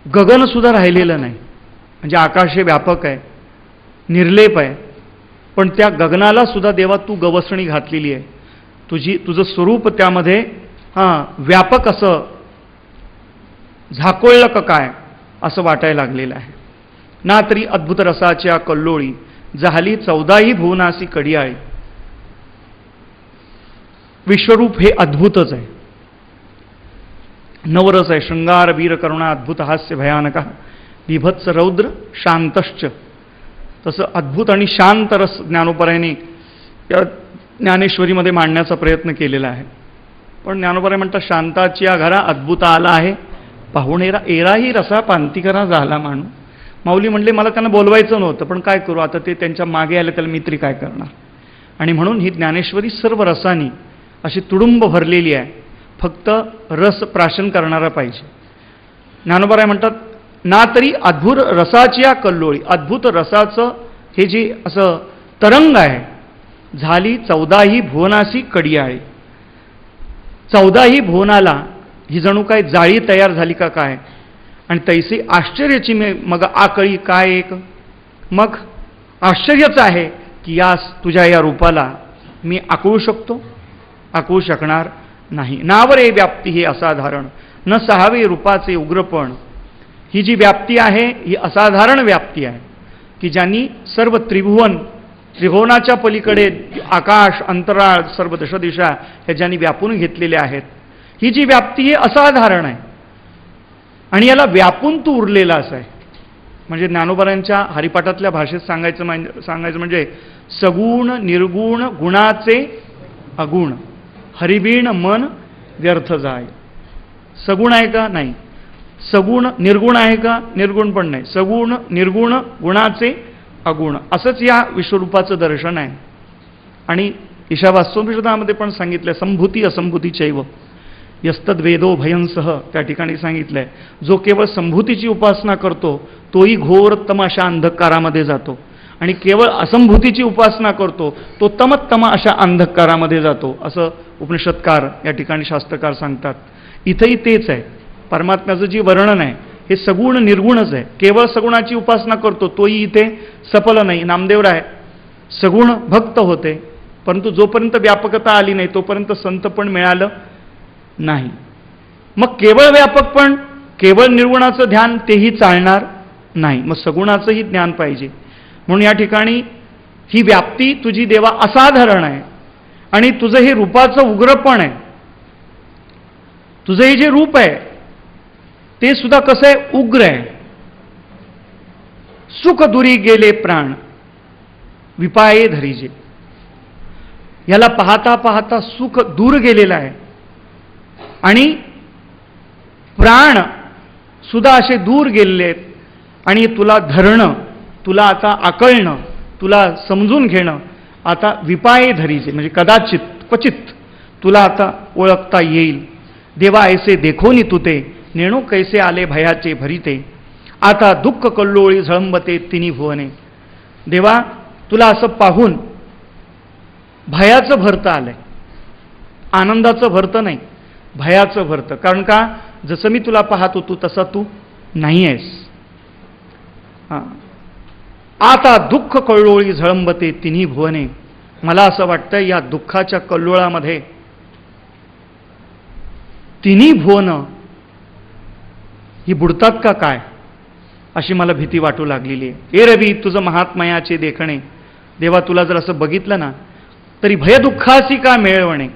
गगन सुद्धा राहिलेलं नाही. म्हणजे आकाश हे व्यापक आहे, निर्लेप आहे, पण त्या गगनाला सुद्धा देवा तू गवसणी घातलेली आहे. तुझं स्वरूप त्यामध्ये व्यापक असं झाकोळलं का काय असं वाटायला लागलेलं आहे. ना तरी अद्भुत रसाच्या कल्लोळी, झाली 14ही भुवनासी कडियाळी. विश्वरूप हे अद्भुतच आहे, नवरस आहे. शृंगार वीर करुणा अद्भुत हास्य भयानक, बिभत्स रौद्र शांतश्च. तसं अद्भुत आणि शांत रस ज्ञानोबरायाने या ज्ञानेश्वरीमध्ये मांडण्याचा प्रयत्न केलेला आहे. पण ज्ञानोबराय म्हणतात, शांताची या घरा अद्भुत आला आहे, पाहुणेरा एराही रसा पांतिकरा झाला माणू. माऊली म्हणले मला त्यांना बोलवायचं नव्हतं, पण काय करू आता, ते त्यांच्या मागे आले, त्याला मी तरी काय करणार. आणि म्हणून ही ज्ञानेश्वरी सर्व रसानी अशी तुडुंब भरलेली आहे. फक्त रस प्राशन करणारा पाहिजे. ज्ञानोबराय म्हणतात, ना तरी अद्भुत रसाची या कल्लोळी, अद्भुत रसाचं हे जे असं तरंग आहे, झाली 14ही भुवनासी कडियाळी. 14ही भुवनाला ही जणू काय जाळी तयार झाली का काय. आणि तैसी आश्चर्याची मग आकळी काय एक. मग आश्चर्यच आहे की यास तुझ्या या रूपाला मी आकळू शकतो, आकळू शकणार नाही. नावरे व्याप्ती हे असाधारण, न सहावे रूपाचे उग्रपण. ही जी व्याप्ती आहे ही असाधारण व्याप्ती आहे की ज्यांनी सर्व त्रिभुवनाच्या पलीकडे आकाश, अंतराळ, सर्व दशदिशा हे ज्यांनी व्यापून घेतलेले आहेत. ही जी व्याप्ती ही असाधारण आहे आणि याला व्यापून तू उरलेला आहे. म्हणजे ज्ञानोबरायांच्या हरिपाठातल्या भाषेत सांगायचं म्हणजे सगुण निर्गुण गुणाचे अगुण, हरिबीण मन व्यर्थ जाय. सगुण आहे का? नाही. सगुण निर्गुण आहे का? निर्गुण पण नाही. सगुण निर्गुण गुणाचे अगुण, असंच या विश्वरूपाचं दर्शन आहे. आणि ईशावास्योपनिषदामध्ये पण सांगितलं, संभूती असंभूतीचैव यस्तद्वेदो भयंसह, त्या ठिकाणी सांगितलंय, जो केवळ संभूतीची उपासना करतो तोही घोरतम अशा अंधकारामध्ये जातो, आणि केवळ असंभूतीची उपासना करतो तो तमतम अशा अंधकारामध्ये जातो, असं उपनिषदकार या ठिकाणी शास्त्रकार सांगतात. इथंही तेच आहे. परमात्म्याचं जे वर्णन आहे हे सगुण निर्गुणच आहे. केवळ सगुणाची उपासना करतो तोही इथे सफल नाही. नामदेवराय सगुण भक्त होते, परंतु जोपर्यंत व्यापकता आली नाही तोपर्यंत संत पण मिळालं नाही. मग केवळ व्यापक पण केवळ निर्गुणाचं ध्यान तेही चालणार नाही. मग सगुणाचंही ज्ञान पाहिजे. म्हणून या ठिकाणी ही व्याप्ती तुझी देवा असाधारण आहे आणि तुझं हे रूपाचं उग्रपण आहे. तुझं हे जे रूप आहे ते सुद्धा कसं आहे? उग्र आहे. सुख दुरी गेले प्राण विपाये धरीजे. याला पाहता पाहता सुख दूर गेलेलं आहे आणि प्राण सुद्धा असे दूर गेलेले आहेत. आणि तुला धरणं, तुला आता आकळणं, तुला समजून घेणं आता विपाये धरीचे म्हणजे कदाचित क्वचित तुला आता ओळखता येईल. देवा ऐसे देखोनी तुते नेणू कैसे आले भयाचे भरिते. आता दुःख कल्लोळी झळंबते तिन्ही भुवने. देवा तुला असं पाहून भयाचं भरतं आलंय, आनंदाचं भरतं नाही, भयाचं भरतं. कारण का, जसं मी तुला पाहत होतो तसा तू नाही आहेस. आता दुःख कल्लोळी झळंबते तिन्ही भुवने. मला असं वाटतं या दुःखाच्या कल्लोळामध्ये तिन्ही भुवन ही बुडतात का काय, अशी मला भीती वाटू लागलेली आहे. ए रवी तुझं महात्मयाचे देखणे. देवा तुला जर असं बघितलं ना तरी भयदुःखासी का मिळवणे.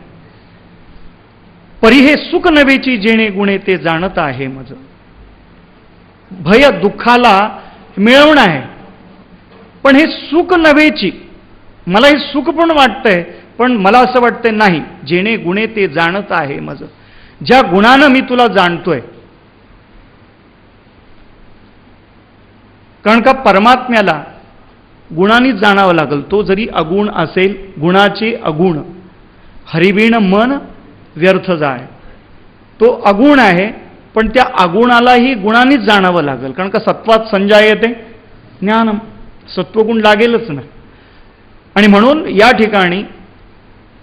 परी हे सुख नवेची जेणे गुणे ते जाणत आहे मज. भय दुःखाला मिळवणं आहे, पण हे सुख नवेची, मला हे सुख पण वाटतंय, पण मला असं वाटतंय नाही, जेणे गुणे ते जाणत आहे मज. ज्या गुणानं मी तुला जाणतोय, कारण का परमात्म्याला गुणांनीच जाणावं लागल. तो जरी अगुण असेल, गुणाचे अगुण हरिवीण मन व्यर्थ जाय. तो अगुण आहे, पण त्या अगुणालाही गुणांनीच जाणावं लागल. कारण का सत्वात संजायते ज्ञानम, सत्वगुण लागेलच ना. आणि म्हणून या ठिकाणी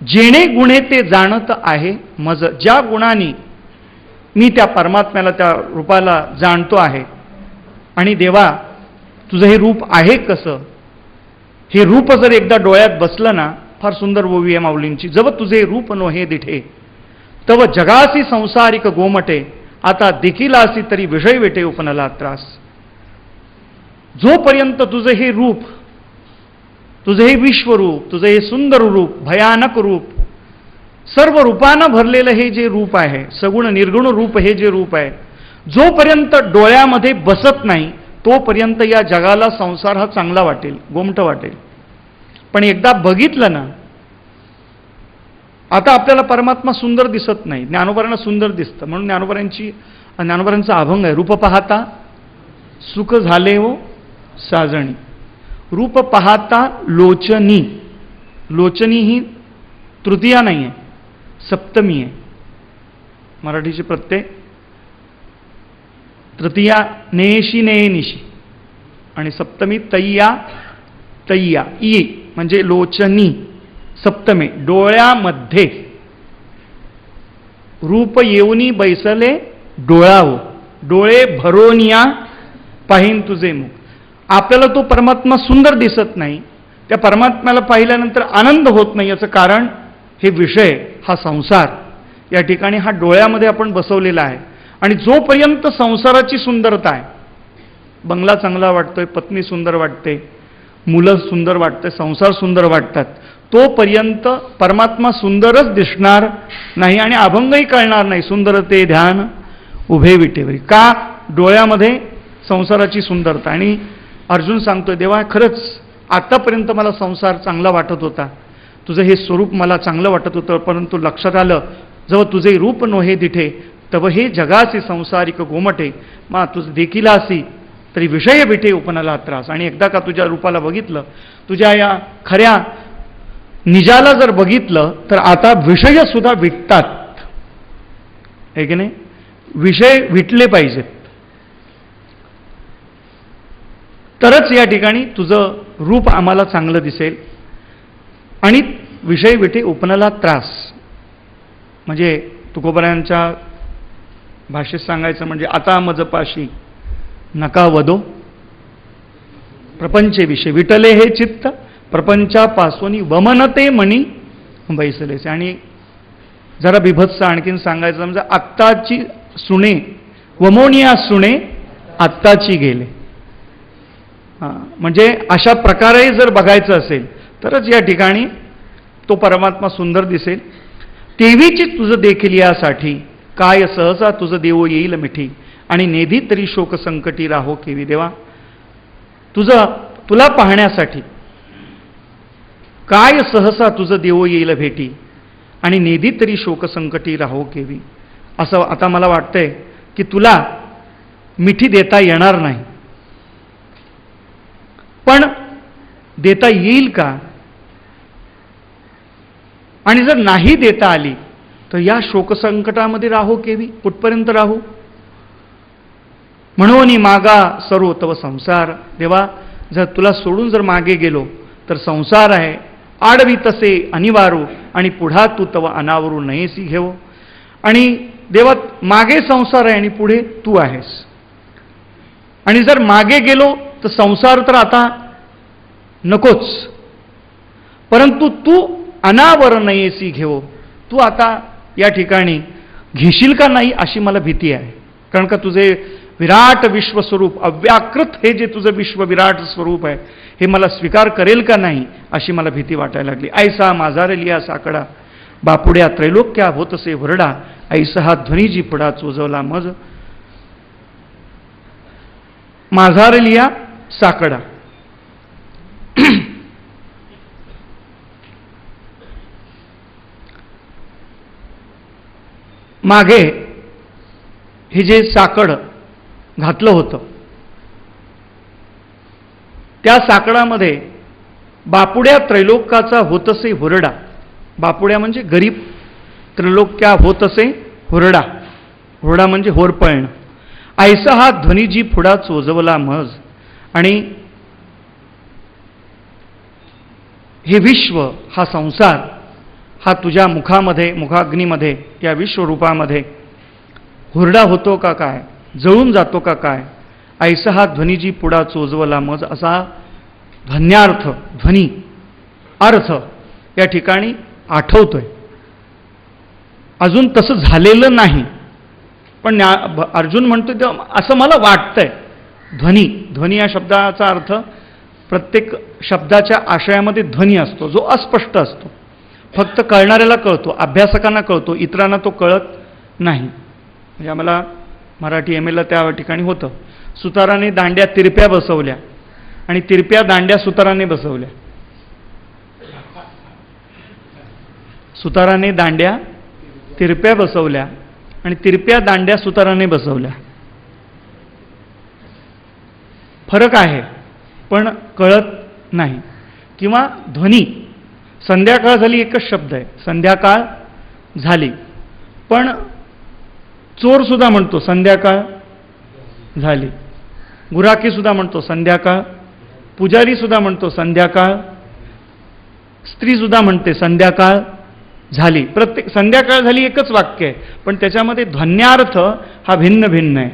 जेणे गुणे ते जाणत आहे मज. ज्या गुणांनी मी त्या परमात्म्याला, त्या रूपाला जाणतो आहे. आणि देवा तुझं हे रूप आहे कसं, हे रूप जर एकदा डोळ्यात बसलं ना, फार सुंदर ओवी आहे माऊलींची. जव तुझे रूप नोहे दिठे तव जगासी संसारिक गोमटे. आता देखील असी तरी विषय वेटे उपनला त्रास. जोपर्यंत तुझं हे रूप, तुझं हे विश्वरूप, तुझं हे सुंदर रूप, भयानक रूप, सर्व रूपानं भरलेलं हे जे रूप आहे, सगुण निर्गुण रूप हे जे रूप आहे, जोपर्यंत डोळ्यामध्ये बसत नाही तोपर्यंत या जगाला संसार हा चांगला वाटेल, गोमट वाटेल. पण एकदा बघितलं ना, आता आपल्याला परमात्मा सुंदर दिसत नाही, ज्ञानोबांना सुंदर दिसतं. म्हणून ज्ञानोबांचा अभंग आहे, रूप पाहता सुख झाले हो साजणी. रूप पाहता लोचनी. लोचनी ही तृतीया नाही आहे, सप्तमी आहे. मराठीचे प्रत्यय तृतीया नेशी नेनिशी आणि सप्तमी तय्या तय्या. ई म्हणजे लोचनी, सप्तमे. डोळ्यामध्ये रूप येऊनी बैसले डोळाव, डोळे भरोनिया पाहीन तुझे मुख. आपल्याला तो परमात्मा सुंदर दिसत नाही, त्या परमात्म्याला पाहिल्यानंतर आनंद होत नाही. याचं कारण हे विषय, हा संसार या ठिकाणी हा डोळ्यामध्ये आपण बसवलेला आहे. आणि जोपर्यंत संसाराची सुंदरता आहे, बंगला चांगला वाटतोय, पत्नी सुंदर वाटते, मुलं सुंदर वाटते, संसार सुंदर वाटतात, तोपर्यंत परमात्मा सुंदरच दिसणार नाही आणि अभंगही कळणार नाही. सुंदरते ध्यान उभे विटेवरी. का? डोळ्यामध्ये संसाराची सुंदरता. आणि अर्जुन सांगतोय, देवा खरंच आतापर्यंत मला संसार चांगला वाटत होता, तुझं हे स्वरूप मला चांगलं वाटत होतं, परंतु लक्षात आलं जवळ तुझे रूप नोहे दिठे तव हे जगाचे संसारिक गोमटे. मा तुझं देखील असी तरी विषय विटे उपनाला त्रास. आणि एकदा का तुझ्या रूपाला बघितलं, तुझ्या या खऱ्या निजाला जर बघितलं, तर आता विषय सुद्धा विटतात, आहे की नाही? विषय विटले पाहिजेत, तरच या ठिकाणी तुझं रूप आम्हाला चांगलं दिसेल. आणि विषय विटे उपनाला त्रास म्हणजे तुकोबरायांच्या भाषेत सांगायचं म्हणजे, आता मजपाशी नका वदो प्रपंचे विषय विटले हे चित्त प्रपंचापासून वमनते मणी बैसलेचे. आणि जरा बिभत्स आणखीन सांगायचं म्हणजे, आत्ताची सुणे वमोनिया सुणे आत्ताची गेले. म्हणजे अशा प्रकारे जर बघायचं असेल तरच या ठिकाणी तो परमात्मा सुंदर दिसेल. तेवीची तुझं देखील यासाठी काय सहसा तुझं देव येईल मिठी. आणि नेधी तरी शोक संकटी राहो केवी. देवा तुला पाहण्यासाठी काय सहसा तुझं देव येईल भेटी आणि नेधी तरी शोक संकटी राहो केवी. असं आता मला वाटतंय की तुला मिठी देता येणार नाही, पण देता येईल का? आणि जर नाही देता आली तर या शोकसंकटामध्ये राहो केवी, कुठपर्यंत राहू? म्हणून मागा सर्व तव संसार. देवा, जर तुला सोडून जर मागे गेलो तर संसार आहे, आडवी तसे अनिवारू, आणि पुढा तू तव अनावरू नयेसी घेऊ. आणि देवा, मागे संसार आहे आणि पुढे तू आहेस. आणि जर मागे गेलो तर संसार तर आता नकोच, परंतु तू अनावर नयेसी घेऊ. तू आता या ठिकाणी घेशील का नाही अशी मला भीती आहे. कारण का तुझे विराट विश्वस्वरूप, अव्याकृत हे जे तुझं विश्व विराट स्वरूप आहे, हे मला स्वीकार करेल का नाही अशी मला भीती वाटायला लागली. ऐसा माझारलिया साकडा, बापुड्या त्रैलोक्या होतसे वरडा, ऐसा हा ध्वनीजी पुढा चोजवला मज. माझारलिया साकडा. मागे हे जे साकड घातलं होतं, त्या साकडामध्ये बापुड्या त्रैलोक्याचा होतसे हुरडा. बापुड्या म्हणजे गरीब, त्रैलोक्या होतसे हुरडा. हुरडा म्हणजे होरपळणं. ऐसा हा ध्वनीजी पुढा चोजवला मज. आणि हे विश्व, हा संसार, हा तुझ्या मुखामध्ये, मुखाग्नीमध्ये, या विश्वरूपामध्ये हुरडा होतो का काय, जळून जातो का काय? ऐसा हा ध्वनीजी पुढा चोजवला मज, असा ध्वन्यार्थ, ध्वनी अर्थ या ठिकाणी आठवतोय. अजून तसं झालेलं नाही, पण अर्जुन म्हणतो असं मला वाटतंय. ध्वनी, ध्वनी या शब्दाचा अर्थ, प्रत्येक शब्दाच्या आशयामध्ये ध्वनी असतो, जो अस्पष्ट असतो, फक्त कळणाऱ्याला कळतो, अभ्यासकांना कळतो, इतरांना तो कळत नाही. म्हणजे आम्हाला मराठी एम.ए.ला त्या ठिकाणी होतं, सुताराने दांड्या तिरप्या बसवल्या आणि तिरप्या दांड्या सुताराने बसवल्या. सुताराने दांड्या तिरप्या बसवल्या आणि तिरप्या दांड्या सुताराने बसवल्या. फरक आहे, पण कळत नाही. किंवा ध्वनी, संध्याकाळ झाली एकच शब्द आहे, संध्याकाळ झाली, पण चोर सुद्धा म्हणतो संध्याकाळ झाली, गुराखी सुद्धा म्हणतो संध्याकाळ, पुजारी सुद्धा म्हणतो संध्याकाळ, स्त्री सुद्धा म्हणते संध्याकाळ झाली. प्रत्येक संध्याकाळ झाली एकच वाक्य आहे, पण त्याच्यामध्ये ध्वन्यार्थ हा भिन्न भिन्न आहे.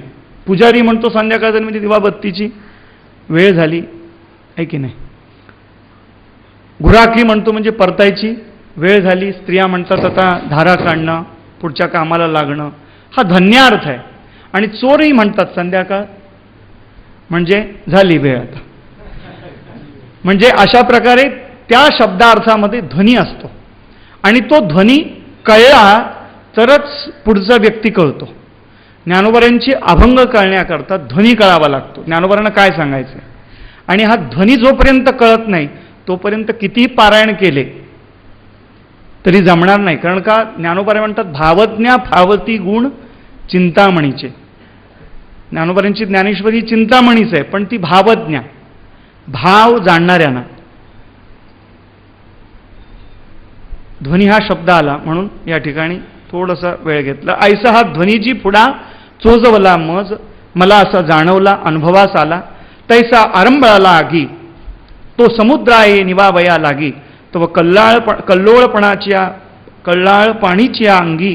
पुजारी म्हणतो संध्याकाळ झाली म्हणजे दिवाबत्तीची वेळ झाली आहे की नाही. गुराखी म्हणतो म्हणजे परतायची वेळ झाली. स्त्रिया म्हणतात आता धारा काढणं, पुढच्या कामाला लागणं, हा ध्वन्यार्थ आहे. आणि चोरही म्हणतात संध्याकाळ म्हणजे झाली वेळ आता. म्हणजे अशा प्रकारे त्या शब्दार्थामध्ये ध्वनी असतो आणि तो ध्वनी कळला तरच पुढचा व्यक्ती कळतो. ज्ञानोबरांची अभंग कळण्याकरता ध्वनी कळावा लागतो. ज्ञानोबरांना काय सांगायचं आहे, आणि हा ध्वनी जोपर्यंत कळत नाही तोपर्यंत कितीही पारायण केले तरी जमणार नाही. कारण का ज्ञानोबा म्हणतात भावज्ञा फावती गुण चिंतामणीचे. ज्ञानोबरांची ज्ञानेश्वरी चिंतामणीच आहे, पण ती भावज्ञा, भाव जाणणाऱ्यांना. ध्वनी हा शब्द आला म्हणून या ठिकाणी थोडासा वेळ घेतला. ऐसा हा ध्वनीजी पुढा चोजवला मज, मला असा जाणवला, अनुभवास आला. तैसा आरंभळाला आगी, तो समुद्राये निवावया लागी. तो कल्लोळ पाणीच्या अंगी,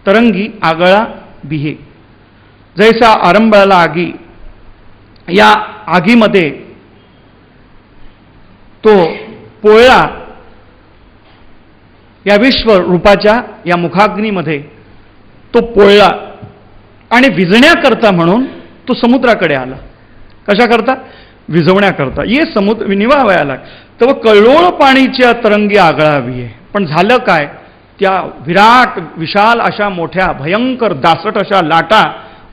तरंगी आगळा बिहे. जैसा आरंभळाला आगी, या आगीमध्ये तो पोळला, या विश्वरूपाच्या या मुखाग्नीमध्ये तो पोळला आणि विझण्याकरता म्हणून तो समुद्राकडे आला. कशाकरता? विझवण्याकरता. ये समुद्र निवावयाला तर कल्लोळ पाणीच्या तरंगी आगळावी आहे. पण झालं काय, त्या विराट विशाल अशा मोठ्या भयंकर दासट अशा लाटा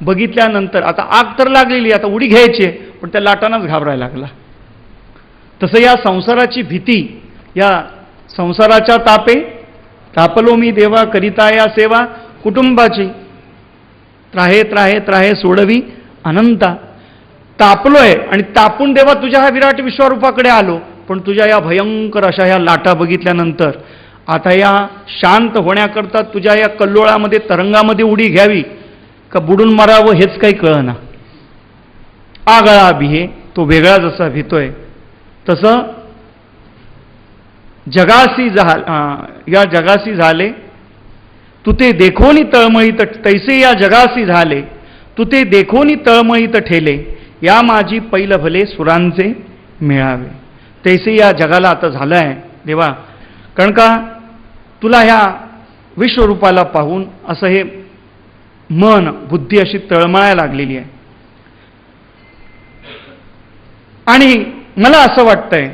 बघितल्यानंतर आता आग तर लागलेली, आता उडी घ्यायची, पण त्या लाटांनाच घाबरायला लागला. तसं या संसाराची भीती, या संसाराच्या तापे तापलो मी देवा करिता या सेवा कुटुंबाची, त्राहे त्राहे त्राहे सोडवी अनंता. तापलोय आणि तापून देवा तुझ्या ह्या विराट विश्वरूपाकडे आलो, पण तुझ्या या भयंकर अशा ह्या लाटा बघितल्यानंतर आता या शांत होण्याकरता तुझ्या या कल्लोळामध्ये तरंगामध्ये उडी घ्यावी का बुडून मरावं हेच काही कळना. आगळा भिये तो वेगळा जसा भीतोय तसं या जगासी झाले तू ते देखोनी तळमळीत तैसे या जगासी झाले तू ते देखोनी तळमळीत ठेले या माझी पैल भले सुरांचे मिळावे. तैसे या जगाला आता झालं आहे देवा, कारण का तुला ह्या विश्वरूपाला पाहून असं हे मन बुद्धी अशी तळमळायला लागलेली आहे. आणि मला असं वाटतंय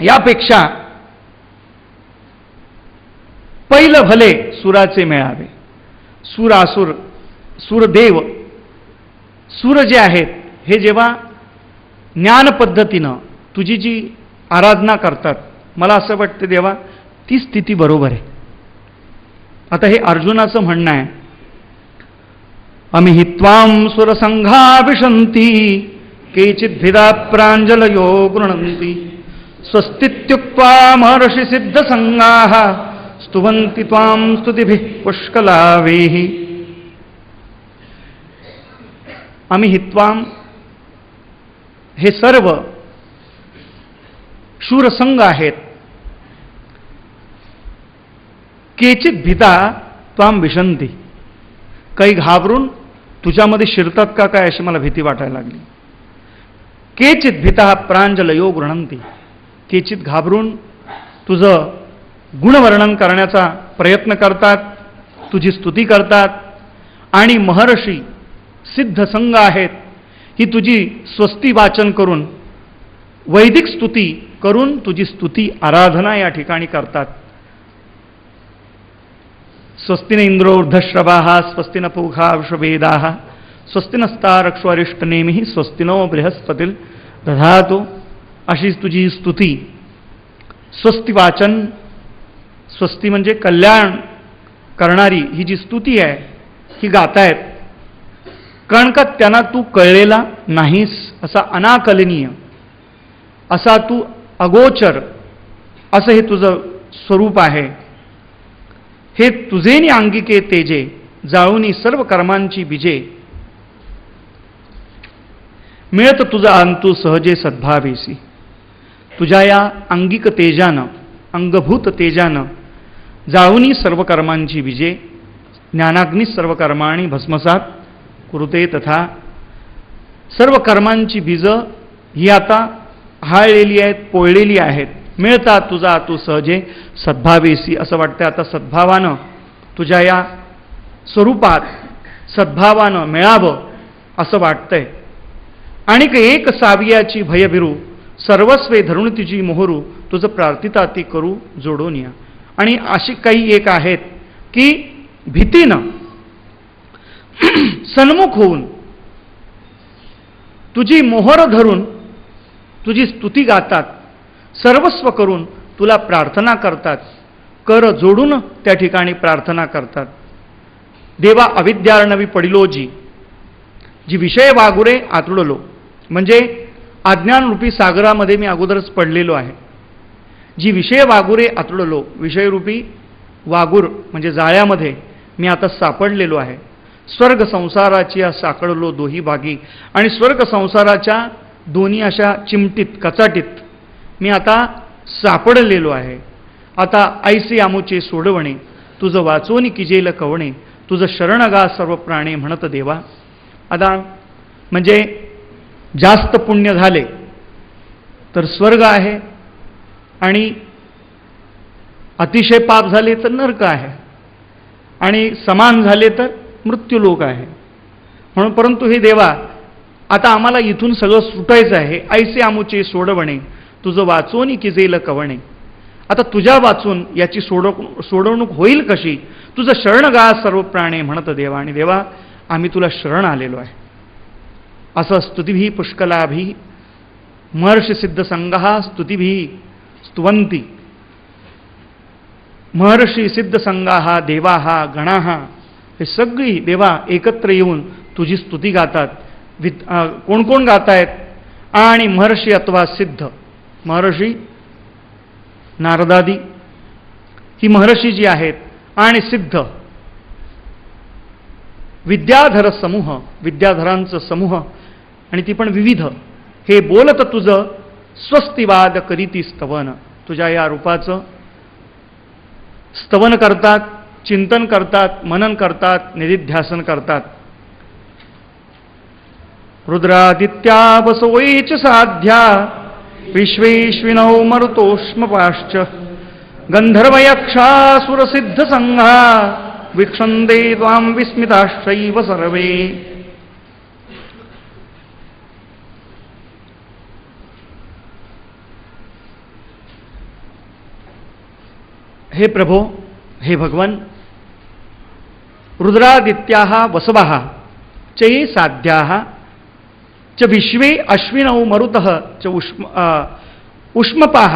यापेक्षा पैल भले सुराचे मिळावे. सुरासुर सुरदेव सुर जे आहेत हे जेव्हा ज्ञान पद्धतीनं तुझी जी आराधना करतात, मला असं वाटतं देवा ती स्थिती बरोबर आहे. आता हे अर्जुनाचं म्हणणं आहे, अमिहि त्वां सुरसंघा विशन्ति केचिद्भिदा प्राञ्जलयो गृह्णन्ति स्वस्तित्युक्त्वा महर्षि सिद्धसंगाः स्तुवन्ति त्वां स्तुतिभिः पुष्कलावेः. अमिहि त्वां हे सर्व शूरसंग आहेत. केचित भीता त्वाम विशंती, काही घाबरून तुझ्यामध्ये शिरतात का काय अशी मला भीती वाटायला लागली. केचित भीता प्रांजलयो गृह्णन्ति, केचित घाबरून तुझं गुणवर्णन करण्याचा प्रयत्न करतात, तुझी स्तुती करतात. आणि महर्षी सिद्ध संघ आहेत, ही तुझी स्वस्ती वाचन करून वैदिक स्तुती करून तुझी स्तुती आराधना या ठिकाणी करतात. स्वस्ति न इंद्रो वृद्धश्रवाः स्वस्ति न पूषा विश्ववेदाः स्वस्ति नस्तारक्षो अरिष्टनेमिः स्वस्ति नो बृहस्पतिर् दधातु. अशी तुझी स्तुती स्वस्ती वाचन, स्वस्ती म्हणजे कल्याण करणारी ही जी स्तुती आहे ही गातायत. कारण का त्यांना तू कळलेला नाहीस, असा अनाकलनीय, असा तू अगोचर असं हे तुझं स्वरूप आहे. हे तुझेनी अंगिके तेजे जाळूनी सर्व कर्मांची बीजे मिळत तुझा अंतू सहजे सद्भावेसी. तुझ्या या अंगिक तेजानं, अंगभूत तेजानं जाळूनी सर्व कर्मांची बीजे ज्ञानाग्नी सर्व कर्माणी भस्मसात कुरुते. तथा सर्व कर्मांची बीज ही आता हाळलेली आहेत, पोळलेली आहेत. मिळतात तुझा तू सहजे सद्भावेसी. असं वाटतं आता सद्भावानं तुझ्या या स्वरूपात सद्भावानं मिळावं असं वाटतंय. आणि एक सावियाची भयभिरू सर्वस्वे धरून तुझी मोहरू तुझं प्रार्थिताती करू जोडून या. आणि अशी काही एक आहेत की भीतीनं सन्मुख होऊन तुझी मोहर धरून तुझी स्तुती गातात, सर्वस्व करून तुला प्रार्थना करतात, कर जोडून त्या ठिकाणी प्रार्थना करतात. देवा अविद्यार्णवी पडिलो जी विषय वागुरे आतुडलो, म्हणजे अज्ञानरूपी सागरामध्ये मी अगोदरच पडलेलो आहे. जी विषय वागुरे आतुडलो, विषयरूपी वागूर म्हणजे जाळ्यामध्ये मी आता सापडलेलो आहे. स्वर्ग संसाराची साकडलो दोही भागी, आणि स्वर्ग संसाराच्या दोन्ही अशा चिमटीत कचाटीत मी आता सापडलेलो आहे. आता ऐसे आमुचे सोडवणे तुझं वाचोनी किजेल कवणे तुझं शरणगा सर्व प्राणे म्हणत देवा. आता म्हणजे जास्त पुण्य झाले तर स्वर्ग आहे, आणि अतिशय पाप झाले तर नरक आहे, आणि समान झाले तर मृत्यूलोक आहे. म्हणून परंतु हे देवा आता आम्हाला इथून सगळं सुटायचं आहे. ऐसे आमुचे सोडवणे तुझं वाचोनी किजेल कवणे. आता तुझ्या वाचून याची सोडवणूक होईल कशी. तुझं शरण गा सर्व प्राणे म्हणत देवा. आणि देवा आम्ही तुला शरण आलेलो आहे. असं स्तुतिभी पुष्कलाभी महर्षि सिद्ध संघा स्तुतिभी स्तुवंती. महर्षी सिद्ध संघा देवाहा गणाहा हे सगळी देवा एकत्र येऊन तुझी स्तुती गातात. कोण कोण गातायत. आणि महर्षी अथवा सिद्ध, महर्षी नारदादी ही महर्षी जी आहेत आणि सिद्ध विद्याधर समूह, विद्याधरांचं समूह, आणि ती पण विविध, हे बोलत तुझं स्वस्तिवाद करीती स्तवन, तुझ्या या रूपाचं स्तवन करतात, चिंतन करतात, मनन करतात, निधिध्यासन करतात. रुद्रादित्या वसवैच साध्या विश्वेश्विनौ मरुतोष्मपाश्च गंधर्वयक्षासुरसिद्ध संघा वीक्षन्ते त्वां विस्मिताश्चैव सर्वे. हे प्रभो, हे भगवन, रुद्रादित्याः वसवः च ये साध्याः च विश्वे अश्विनौ मरुतः च उष्मपाः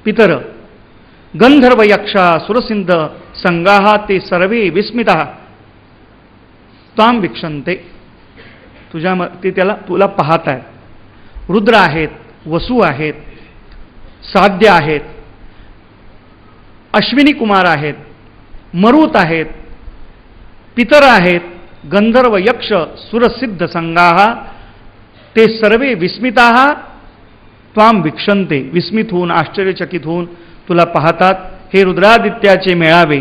पितर गंधर्वयक्षा सुरसिंध संगाः ते सर्वे विस्मिताः त्वां वीक्षन्ते. ते त्याला तुला पाहत आहेत. रुद्र आहेत, वसू आहेत, साध्य आहेत, अश्विनी कुमार आहेत, मरुत आहेत, पितर आहेत, गंधर्व यक्ष सुरसिद्ध संघाः ते सर्वे विस्मिताः त्वां वीक्षन्ते, विस्मित होऊन आश्चर्यचकित होऊन तुला पाहतात. हे रुद्रादित्याचे मेळावे,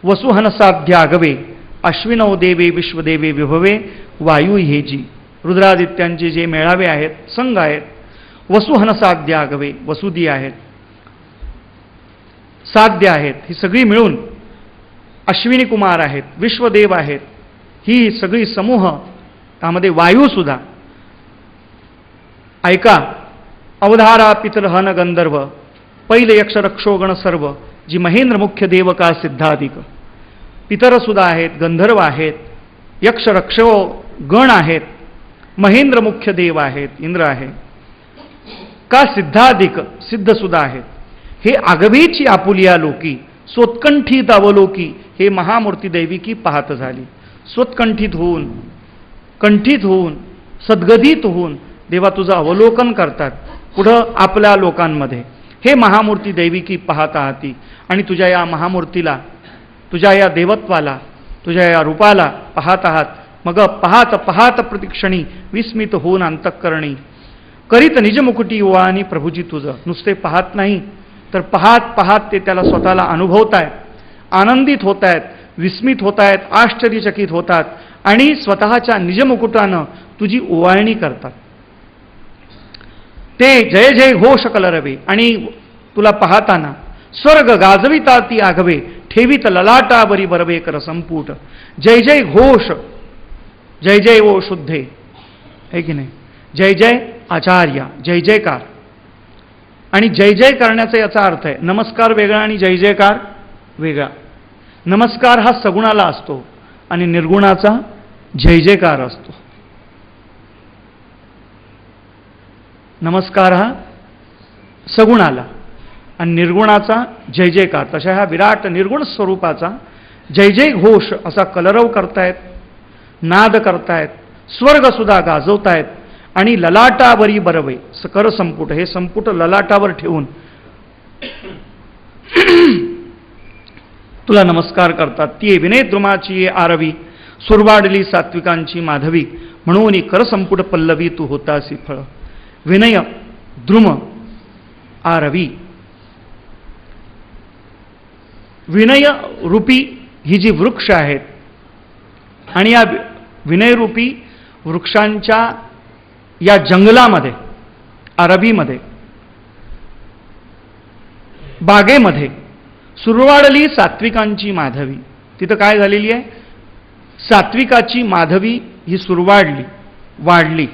वसुहनसाध्य आगवे, अश्विनौ देवे विश्वदेवे विभवे, वायू हे जी. रुद्रादित्यांचे जे मेळावे आहेत, संघ आहेत, वसुहनसाध्य आगवे, वसुदी आहेत, साध्य आहेत, ही सगळी मिळून अश्विनी कुमार आहेत, विश्वदेव आहेत, ही सगळी समूह, त्यामध्ये वायूसुद्धा. ऐका, अवधारा पितरहन गंधर्व, पहिले यक्ष रक्षोगण सर्व, जी महेंद्र मुख्य देवका सिद्धाधिक. पितरसुद्धा आहेत, गंधर्व आहेत, यक्ष रक्षो गण आहेत, महेंद्र मुख्य देव आहेत, इंद्र आहे, का सिद्धाधिक, सिद्धसुद्धा आहेत. हे आगवीची आपुलिया लोकी, सोत्कंठित अवलोकी, हे महामूर्ती दैविकी पाहत झाली. स्वत्कंठित होऊन, कंठित होऊन, सद्गदित होऊन देवा तुझं अवलोकन करतात पुढं आपल्या लोकांमध्ये. हे महामूर्ती दैविकी पाहत आहाती, आणि तुझ्या या महामूर्तीला, तुझ्या या देवत्वाला, तुझ्या या रूपाला पाहत आहात. मग पाहत पाहत प्रतिक्षणी विस्मित होऊन अंतःकरणी करीत निजमुकुटी ओवाळणी प्रभूजी तुझं. नुसते पाहत नाही, तर पाहत पाहत ते त्याला स्वतःला अनुभवतायत, आनंदित होत आहेत, विस्मित होत आहेत, आश्चर्यचकित होतात, आणि स्वतःच्या निजमुकुटानं तुझी ओवाळणी करतात. ते जय जय घोष कलरवे, आणि तुला पाहताना स्वर्ग गाजविता ती आघवे, ठेवीत ललाटावरी बरवे कर संपूट. जय जय घोष, जय जय ओ शुद्धे, है की नाही? जय जय आचार्य, जय जयकार. आणि जय जय करण्याचा याचा अर्थ आहे, नमस्कार वेगळा आणि जय जयकार वेगळा. नमस्कार हा सगुणाला असतो आणि निर्गुणाचा जय जयकार असतो. नमस्कार हा सगुणाला आणि निर्गुणाचा जय जयकार. तशा ह्या विराट निर्गुण स्वरूपाचा जय जय घोष असा कलरव करतायत, नाद करतायत, स्वर्गसुद्धा गाजवतायत, आणि ललाटावरी बरवे कर संपुट, हे संपुट ललाटावर ठेवून तुला नमस्कार करतात. ती विनय द्रुमाची आरवी, सुरवाडली सात्विकांची माधवी, म्हणून कर संपुट पल्लवी तू होतासी फळ. विनय द्रुम आरवी, विनय रूपी ही जी वृक्ष आहेत, आणि या विनयरूपी वृक्षांच्या या जंगलामध्ये, अरबीमध्ये, बागेमध्ये सुरवाडली सात्विकांची माधवी. तिथं काय झालेली आहे? सात्विकाची माधवी ही सुरवाडली, वाढली,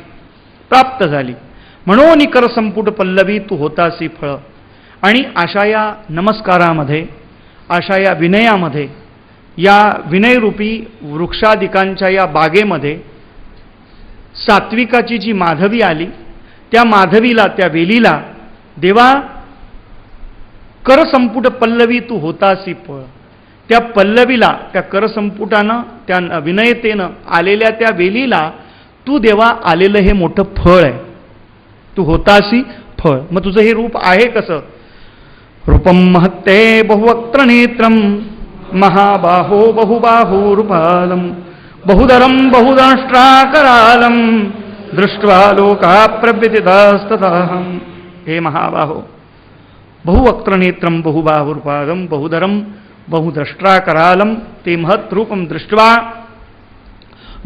प्राप्त झाली. म्हणून कर संपुट पल्लवी तू होतासी फळ. आणि अशा या नमस्कारामध्ये, अशा या विनयामध्ये, या विनयरूपी वृक्षादिकांच्या या बागेमध्ये सात्विकाची जी माधवी आली, त्या माधवीला, त्या वेलीला देवा करसंपुट पल्लवी तू होतासी फळ. त्या पल्लवीला, त्या करसंपुटानं, त्या विनयतेनं आलेल्या त्या वेलीला तू देवा आलेलं हे मोठं फळ आहे. तू होतासी फळ. मग तुझं हे रूप आहे कसं? रूपं महत्ते बहुवक्त्रनेत्रं महाबाहो बहुबाहूरुपालं बहुदरं बहुदंष्ट्राकरालं दृष्ट्वा लोकाः प्रव्यथितास्तथाहं। हे महाबाहो, बहुवक्त्रनेत्रं बहुबाहुरुपादं बहुदरं बहुद्रष्ट्राकरालं ते महत्रूपं दृष्ट्वा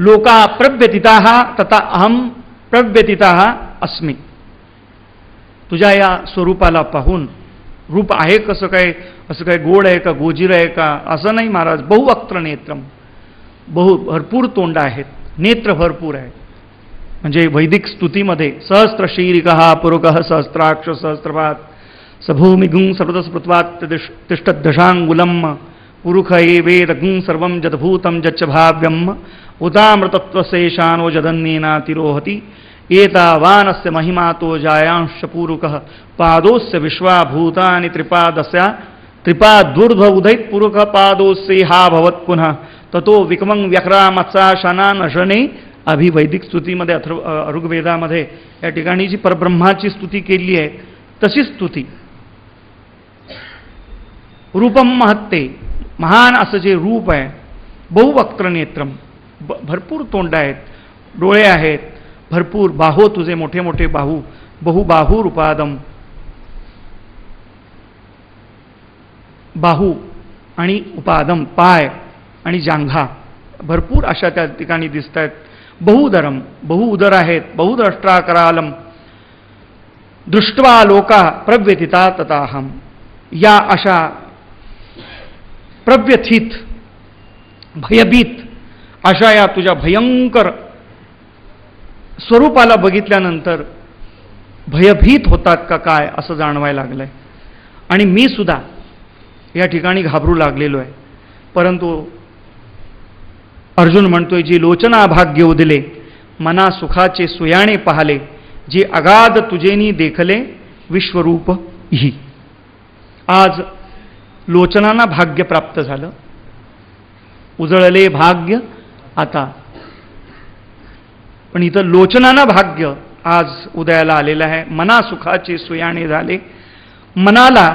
लोकाः प्रव्यथिताः तथा अहं प्रव्यथितः अस्मि। तुझ्या या स्वरूपाला पाहून, रूप आहे कसं काय, असं काय गोड आहे का, गोजीर आहे का, असं नाही महाराज. बहुवक्त्र नेत्रम, भरपूर तोंड आहेत, नेत्र भरपूर आहे. म्हणजे वैदिक स्तुतीमध्ये सहस्त्र शीरिकः पुरुकः सहस्त्राक्ष सहस्त्रपाद सभूमिगुं सर्वतस्पृत्वात् तिष्ठदशांगुलम पुरुख एवेदगुं सर्वं जदभूतं जच्च भाव्यम उतामृतत्वशेषानो जदन्येनातिरोहति एतावानस्य महिमातो जायांश पूरुकः पादोस्य विश्वाभूतानि त्रिपादस्य त्रिपादूर्ध्व उदैत पुरुख पादोस्य हा भवत् पुनः ततो विकमं व्यक्रामत्साशना नशने. अभिवैदिक स्तुतीमध्ये ऋग्वेदामध्ये या ठिकाणी जी परब्रह्माची स्तुती केली आहे तशी स्तुती. रूपम महत्ते, महान असं जे रूप आहे. बहुवक्त्र नेत्रम, भरपूर तोंड आहेत, डोळे आहेत भरपूर, बाहो तुझे मोठे मोठे बाहू, बहुबाहू रूपादम, बाहू आणि उपादम पाय आणि जांघा भरपूर अशा त्या ठिकाणी दिसत आहेत. बहुदरम, बहुउदर आहेत, बहुद्रष्ट्राकरालम दृष्ट्वा लोका प्रव्यथिता तथाहम. या अशा प्रव्यथित भयभीत अशा या तुझ्या भयंकर स्वरूपाला बघितल्यानंतर भयभीत होतात का काय असं जाणवायला लागलंय. आणि मी सुद्धा या ठिकाणी घाबरू लागलेलो आहे. परंतु अर्जुन म्हणतोय, जी लोचना भाग्य उदले मना सुखाचे सुयाणे पाहले, जे अगाध तुझेनी देखले विश्वरूप ही. आज लोचनांना भाग्य प्राप्त झालं, उजळले भाग्य आता. पण इथं लोचनांना भाग्य आज उदयाला आलेलं आहे. मना सुखाचे सुयाणे झाले, मनाला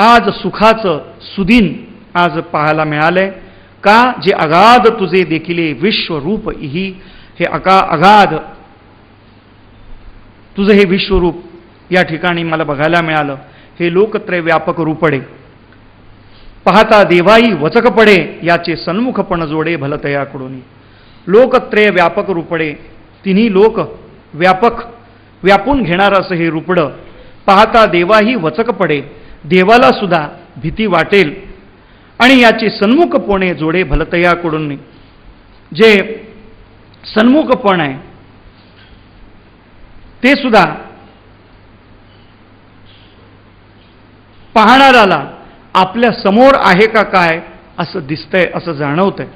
आज सुखाचं सुदिन आज पाहायला मिळालंय. का? जे अगाध तुझे देखिले विश्वरूप ही. हे अगाध तुझं हे विश्वरूप या ठिकाणी मला बघायला मिळालं. हे लोकत्रय व्यापक रूपडे पाहता देवाई वचक पडे, याचे सन्मुखपण जोडे भलतयाकडून. लोकत्रय व्यापक रूपडे, तिन्ही लोक व्यापक व्यापून घेणारं असं हे रूपडं पाहता देवाही वचक पडे, देवाला सुद्धा भीती वाटेल. आणि याचे सन्मुखपणे जोडे भलतयाकडून. जे सन्मुखपण आहे ते सुद्धा पाहणाऱ्याला आपल्या समोर आहे का काय असं दिसतंय, असं जाणवतंय.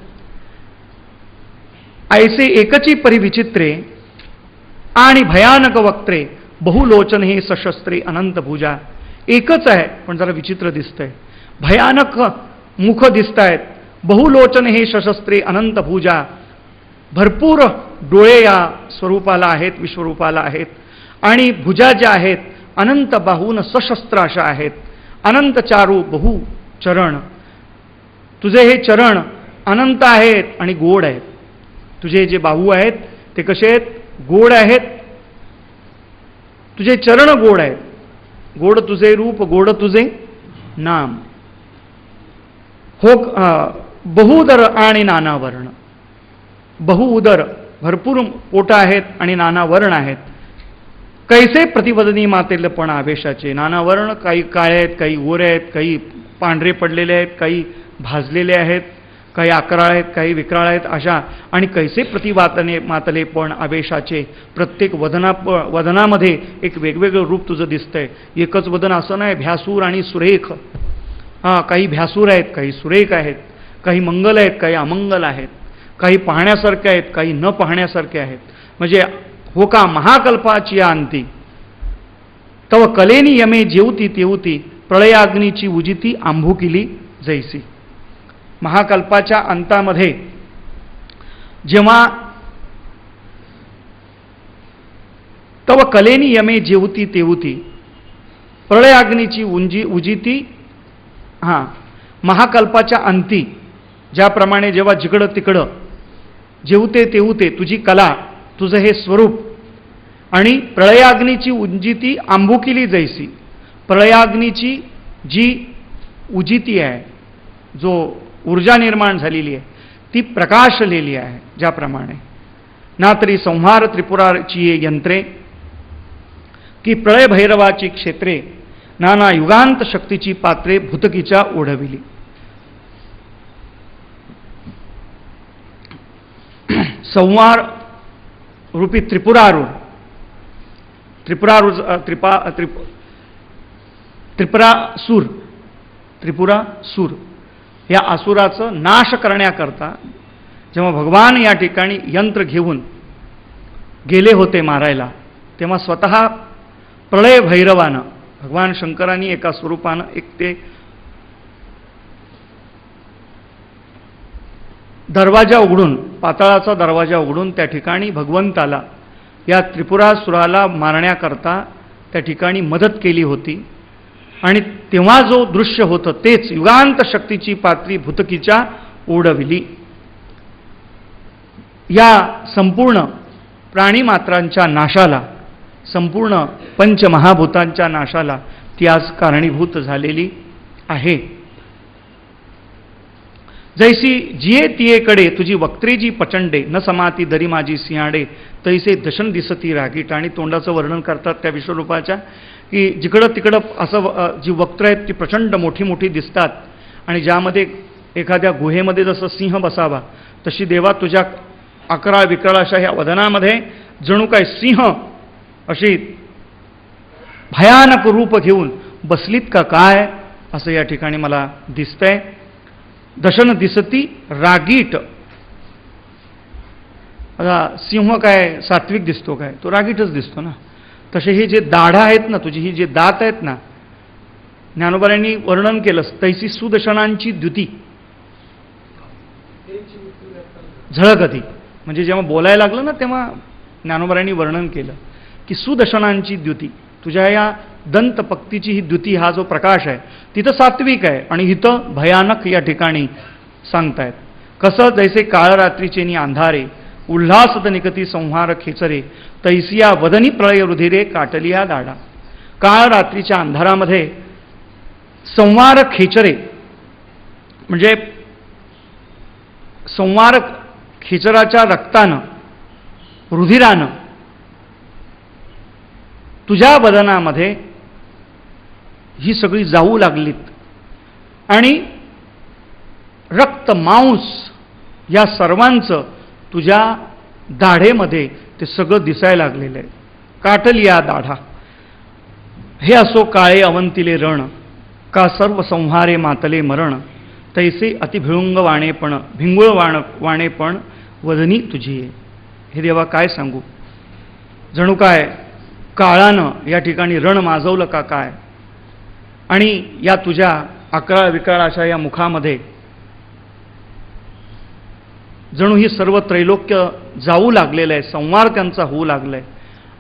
ऐसे एकची परिविचित्रे आणि भयानक वक्त्रे बहुलोचन हे सशस्त्रे अनंत भुजा. एकच आहे पण जरा विचित्र दिसतंय, भयानक मुख दिसत आहेत. बहुलोचन हे सशस्त्रे अनंत भुजा, भरपूर डोळे या स्वरूपाला आहेत, विश्वरूपाला आहेत. आणि भुजा ज्या आहेत अनंत बाहून सशस्त्र अशा आहेत. अनंत चारू बहु चरण, तुझे हे चरण अनंत आहेत आणि गोड आहेत. तुझे जे बाहू आहेत ते कसे आहेत? गोड आहेत. तुझे चरण गोड आहेत, गोड तुझे रूप, गोड तुझे नाम. हो बहुउदर आणि नाना वर्ण. बहुउदर भरपूर पोट आहेत आणि नाना वर्ण आहेत. कैसे प्रतिवदनी मातेल पण आवेशाचे. नाना वर्ण, काही काळे आहेत, काही गोरे आहेत, काही पांढरे पडलेले आहेत, काही भाजलेले आहेत, काही अकराळ आहेत, काही विक्राळ आहेत अशा. आणि कैसे प्रतिवातने मातले पण आवेशाचे. प्रत्येक वदनामध्ये एक वेगवेगळं रूप तुझं दिसतंय. एकच वदन असं नाही, भ्यासूर आणि सुरेख. काही भ्यासूर आहेत, काही सुरेख आहेत, काही मंगल आहेत, काही अमंगल आहेत, काही पाहण्यासारखे आहेत, काही न पाहण्यासारखे आहेत. म्हणजे हो का महाकल्पाची या अंती तव कलेनी यमे जेवती तेवती प्रळयाग्नीची उजिती आंभुकिली जैसी. महाकल्पाच्या अंतामध्ये जेव्हा तव कलेनी यमे जेवती तेवती, प्रलयाग्नीची उजिती, महाकल्पाच्या अंती ज्याप्रमाणे जेव्हा जिकडं तिकडं जेवते तेवते तुझी कला, तुझं हे स्वरूप, आणि प्रलयाग्नीची उंजिती आंबुकिली जैसी, प्रलयाग्नीची जी उजिती आहे, जो ऊर्जा निर्माण झालेली आहे ती प्रकाशलेली आहे, ज्याप्रमाणे ना तरी संहार त्रिपुराची ये यंत्रे, की प्रळय भैरवाची क्षेत्रे, नाना युगांत शक्तीची पात्रे भूतकीच्या ओढविली. संहार रूपी त्रिपुरारूढ, त्रिपुरासूर या असुराचं नाश करण्याकरता जेव्हा भगवान या ठिकाणी यंत्र घेऊन गेले होते मारायला, तेव्हा स्वतः प्रलय भैरवानं, भगवान शंकरांनी एका स्वरूपानं एक ते दरवाजा उघडून, पाताळाचा दरवाजा उघडून त्या ठिकाणी भगवंताला, या त्रिपुरासुराला मारण्याकरता त्या ठिकाणी मदत केली होती. आणि तेव्हा जो दृश्य होतं तेच युगांत शक्तीची पात्री भूतकीच्या ओढविली. या संपूर्ण प्राणीमात्रांच्या नाशाला, संपूर्ण पंचमहाभूतांच्या नाशाला ती आज कारणीभूत झालेली आहे. जैसी जिये तियेकडे तुझी वक्त्रेजी प्रचंडे, न समाती दरी माझी सिंहाडे, तैसे दशन दिसती रागीट. आणि तोंडाचं वर्णन करतात त्या विश्वरूपाच्या, की जिकडं तिकडं असं जी वक्त्र आहेत ती प्रचंड मोठी मोठी दिसतात, आणि ज्यामध्ये एखाद्या गुहेमध्ये जसं सिंह बसावा तशी देवा तुझ्या अकराळ विकराळ अशा ह्या वदनामध्ये जणू काय सिंह अशी भयानक रूप घेऊन बसलीत का काय, असं या ठिकाणी मला दिसतंय. दशन दिसती रागीट. आता सिंह काय सात्विक दिसतो काय, तो रागीटच दिसतो ना. तसे हे जे दाढा आहेत ना, तुझी ही जे दात आहेत ना, ज्ञानोबांनी वर्णन केलं, तैसी सुदशनांची द्युती, झळकती. म्हणजे जेव्हा बोलायला लागलं ना तेव्हा ज्ञानोबांनी वर्णन केलं की सुदशनांची द्युती, तुझ्या या दंतपक्तीची ही द्युती, हा जो प्रकाश आहे तिथं सात्विक आहे, आणि इथं भयानक या ठिकाणी सांगतायत. कसं जैसे काळ रात्रीचे अंधारे, उल्हासद निकती संहार खेचरे, तैसिया वदनी प्रळय रुधिरे काटलिया दाडा. काळ रात्रीच्या अंधारामध्ये संहार खेचरे, म्हणजे संहार खेचराच्या रक्तानं, रुधिरानं तुझ्या वदनामध्ये ही सगळी जाऊ लागलीत, आणि रक्त मांस या सर्वांचं तुझ्या दाढेमध्ये ते सगळं दिसायला लागलेलं आहे. काटलिया दाढा. हे असो काळे अवंतिले रण, का सर्व संहारे मातले मरण, तैसे अतिभिळुंग वाणेपण, भिंगुळ वाणेपण वदनी तुझी. हे देवा काय सांगू, जणू काय काळानं या ठिकाणी रण माजवलं का काय, आणि या तुझ्या अकराळ विकराळ अशा या मुखामध्ये जणू ही सर्व त्रैलोक्य जाऊ लागलेलं आहे, संवार त्यांचा होऊ लागलाय,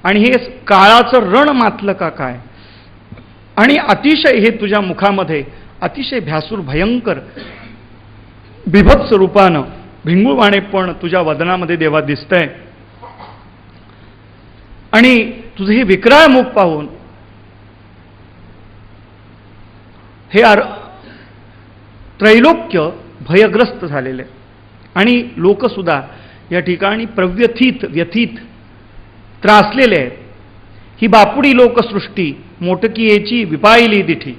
आणि हे काळाचं रण मातलं का काय. आणि अतिशय हे तुझ्या मुखामध्ये अतिशय भ्यासूर भयंकर बिभत्स रूपानं भिंगुळवाणे पण तुझ्या वदनामध्ये देवा दिसतंय. आणि तुझं हे विकराळ मुख पाहून हे त्रैलोक्य भयग्रस्त झालेले, आणि लोकसुद्धा या ठिकाणी व्यथित त्रासलेले आहेत. ही बापुडी लोकसृष्टी मोटकीयेची विपाईली दिठी.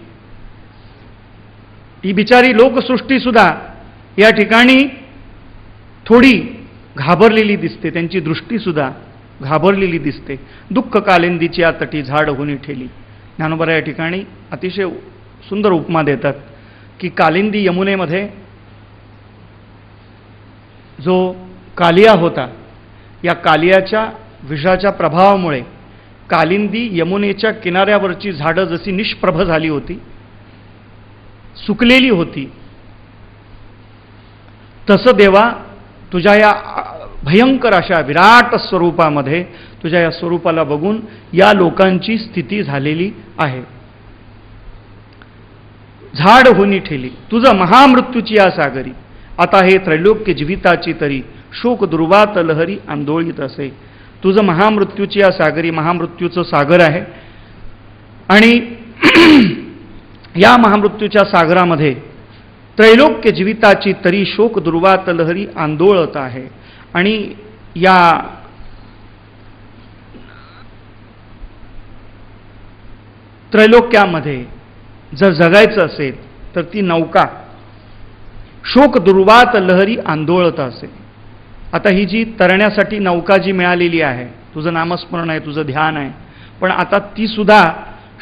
ही बिचारी लोकसृष्टी सुद्धा या ठिकाणी थोडी घाबरलेली दिसते, त्यांची दृष्टी सुद्धा घाबरलेली दिसते. दुःख कालिंदीची या तटी झाड होऊन ठेली. ज्ञानोबा या ठिकाणी अतिशय सुंदर उपमा देतात की कालिंदी यमुनेमध्ये जो कालिया होता, या कालियाच्या विषाच्या प्रभावामुळे कालिंदी यमुनेच्या किनाऱ्यावरची झाडं जशी निष्प्रभ झाली होती, सुकलेली होती, तसं देवा तुझ्या या भयंकर अशा विराट स्वरूपामध्ये तुझ्या या स्वरूपाला बघून या लोकांची स्थिती झालेली आहे. झाड होनी ठेली तुझं महामृत्यूची या सागरी, आता हे त्रैलोक्य जीविताची तरी, शोक दुर्वात लहरी आंदोळीत असे. तुझं महामृत्यूची या सागरी, महामृत्यूचं सागर आहे आणि या महामृत्यूच्या सागरामध्ये त्रैलोक्य जीविताची तरी, शोक दुर्वात लहरी आंदोळत आहे. आणि या त्रैलोक्यामध्ये जर जगायचं असेल तर ती नौका शोक दुर्वात लहरी आंदोळत असेल. आता ही जी तरण्यासाठी नौका जी मिळालेली आहे, तुझं नामस्मरण आहे, तुझं ध्यान आहे, पण आता ती सुद्धा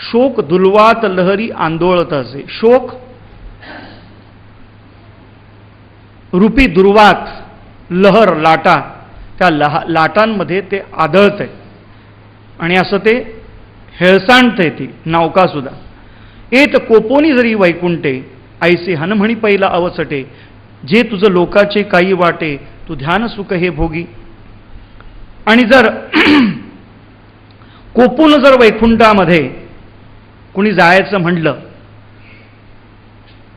शोक दुर्वात लहरी आंदोळत असे. शोक रूपी दुर्वात लहर लाटा, त्या लाटांमध्ये ते आदळतंय आणि असं ते हेळसांडतंय ती नौका सुद्धा. एत कोपोनी जरी वैकुंठे, ऐसे हनम्हणी पहिला अवसटे, जे तुझं लोकाचे काही वाटे, तू ध्यान सुख हे भोगी. आणि जर कोपून जर वैकुंठामध्ये कुणी जायचं म्हणलं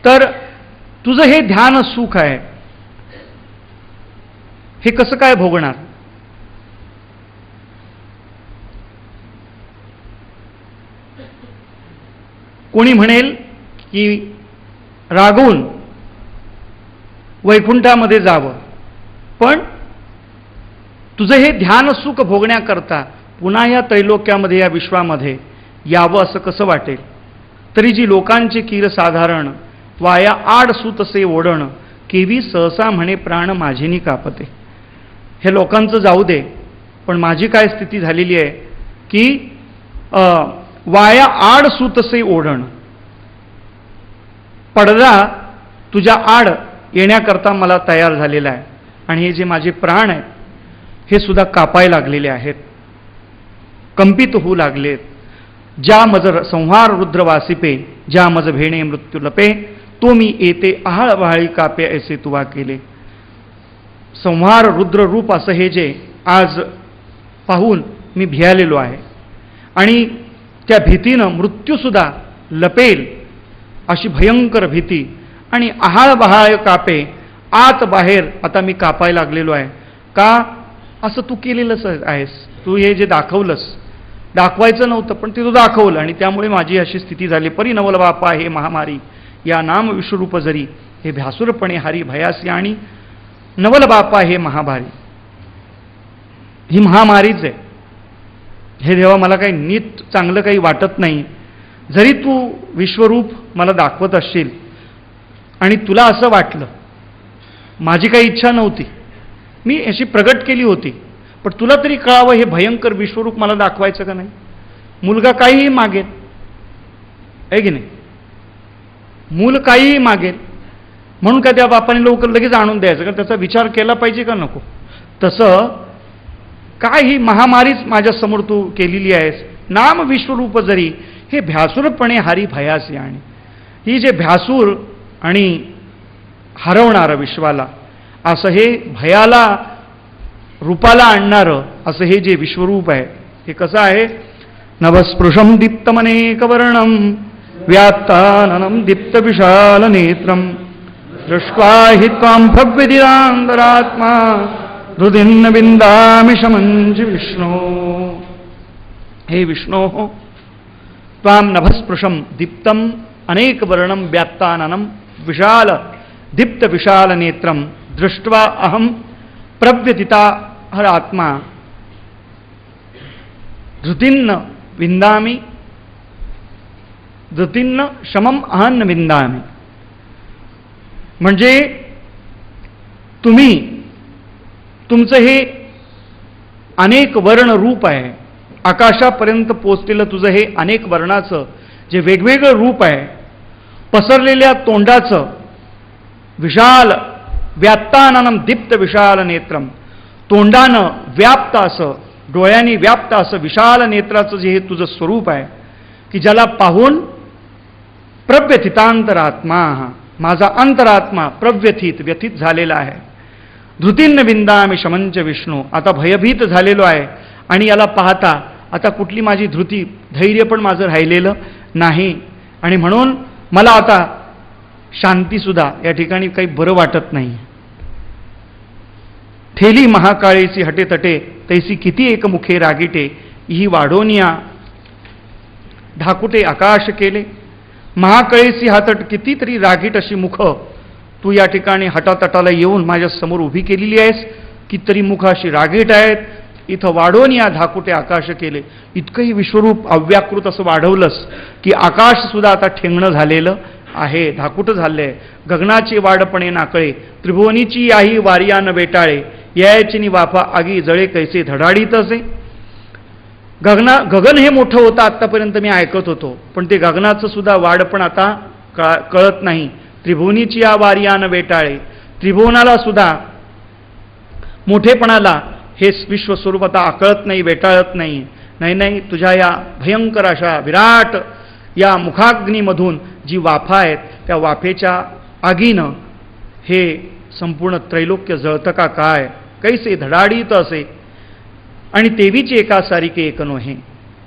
तर तुझं हे ध्यान सुख आहे, हे कसं काय भोगणार? कोणी म्हणेल की रागवून वैकुंठामध्ये जावं, पण तुझं हे ध्यान सुख भोगण्याकरता पुन्हा या त्रैलोक्यामध्ये, या विश्वामध्ये यावं असं कसं वाटेल? तरी जी लोकांचे कीर साधारण, वाया आड सुतसे ओढण, केवी सहसा म्हणे प्राण माझेनी कापते. हे लोकांचं जाऊ दे, पण माझी काय स्थिती झालेली आहे की वाया आड सुतसे ओढण, पडदा तुझ्या आड येण्याकरता मला तयार झालेला आहे आणि हे जे माझे प्राण आहेत हे सुद्धा कापाय लागलेले आहेत, कंपित होऊ लागलेत. ज्या मज संहार रुद्र वासिपे, ज्या मज भेणे मृत्यू लपे, तो मी येते आहाळ वाहाळी कापे ऐसे तुवा केले. संहार रुद्र रूप असं हे जे आज पाहून मी भियालेलो आहे आणि त्या भीतीनं मृत्यूसुद्धा लपेल अशी भयंकर भीती आणि आहाळ बहाळ कापे, आत बाहेर आता मी कापायला लागलेलो आहे. का? असं तू केलेलंच आहेस. तू हे जे दाखवलंस, दाखवायचं नव्हतं पण ते तू दाखवलं आणि त्यामुळे माझी अशी स्थिती झाली. परी नवल बापा हे महामारी, या नाम विश्वरूप जरी, हे भ्यासुरपणे हारी भयासी आणि नवल बापा हे महाभारी. ही महामारीच आहे. हे देवा मला काही नीट चांगलं काही वाटत नाही. जरी तू विश्वरूप मला दाखवत असशील आणि तुला असं वाटलं, माझी काही इच्छा नव्हती, मी अशी प्रगट केली होती, पण तुला तरी कळावं हे भयंकर विश्वरूप मला दाखवायचं का नाही? मुलगा काहीही मागेल, आहे की नाही? मूल काहीही मागेल म्हणून का त्या बापाने लवकर लगेच आणून द्यायचं का? त्याचा विचार केला पाहिजे का नको? तसं काय ही महामारीच माझ्या समोर तू केलेली आहेस. नाम विश्वरूप जरी, हे भ्यासूरपणे हारी भयासी. आणि ही जे भ्यासूर आणि हरवणारं विश्वाला, असं हे भयाला रूपाला आणणारं असं हे जे विश्वरूप आहे, हे कसं आहे? नवस्पृशम दीप्तमनेकवर्णम व्यात्ताननं दीप्त विशाल नेत्रम, दृष्ट्वा हि त्वां भव्यदिरान्तरात्मा हृदिन्न विन्दामि शमञ्च विष्णो. हे विष्णो, त्वां नभस्पृशं दीप्तम् अनेकवर्णं व्यात्ताननं विशाल दीप्त विशाल नेत्रं, दृष्ट्वा अहं प्रव्यथिता हरात्मा धृतिन्न विन्दामि, धृतिन्न शमम अहन्न विन्दामि. म्हणजे तुम्ही तुमचं हे अनेक वर्ण रूप आहे, आकाशापर्यंत पोचलेलं तुझं हे अनेक वर्णाचं जे वेगवेगळं रूप आहे, पसरलेल्या तोंडाचं, विशाल व्यात्ताननं दीप्त विशाल नेत्रम, तोंडानं व्याप्त असं, डोळ्यांनी व्याप्त असं विशाल नेत्राचं जे हे तुझं स्वरूप आहे की ज्याला पाहून प्रव्यथितांतरात्मा, माझा अंतरात्मा प्रव्यथित व्यथित झालेला आहे. धृतीन्न विंदामि शमंच विष्णू, आता भयभीत झालेलो आहे आणि याला पाहता आता कुठली माझी धृती, धैर्य पण माझं राहिलेलं नाही आणि म्हणून मला आता शांतीसुद्धा या ठिकाणी काही बरं वाटत नाही. ठेली महाकाळेची हटेतटे तैसी किती एकमुखे रागिटे ही वाढोनिया ढाकुटे आकाश केले. महाकाळेची हातट कितीतरी रागीट अशी मुख तू या ठिकाणी हटातटाला येऊन माझ्या समोर उभी केलेली आहेस. कितीतरी मुख अशी रागीट आहेत. इथं वाढोनिया धाकुटे आकाश केले. इतकंही विश्वरूप अव्याकृत असं वाढवलंस की आकाश सुद्धा आता ठेंगणं झालेलं आहे, धाकुट झालंय. गगनाची वाढपणे नाकळे त्रिभुवनीची याही वारियान वेटाळे यायचिनी वाफा आगी जळे कैसे धडाडीत असे. गगन हे मोठं होतं आत्तापर्यंत मी ऐकत होतो, पण ते गगनाचं सुद्धा वाढपण आता कळत नाही. त्रिभुवनीची या वारियान वेटाळे, त्रिभुवनाला सुद्धा मोठेपणाला हे विश्वस्वरूप आता आकळत नाही, वेटाळत नाही. नाही, तुझ्या या भयंकर अशा विराट या मुखाग्नीमधून जी वाफा आहेत त्या वाफेच्या आगीनं हे संपूर्ण त्रैलोक्य जळतं का काय, कैसे धडाडीत असे. आणि तेवीची एका सारिके एक नोहे.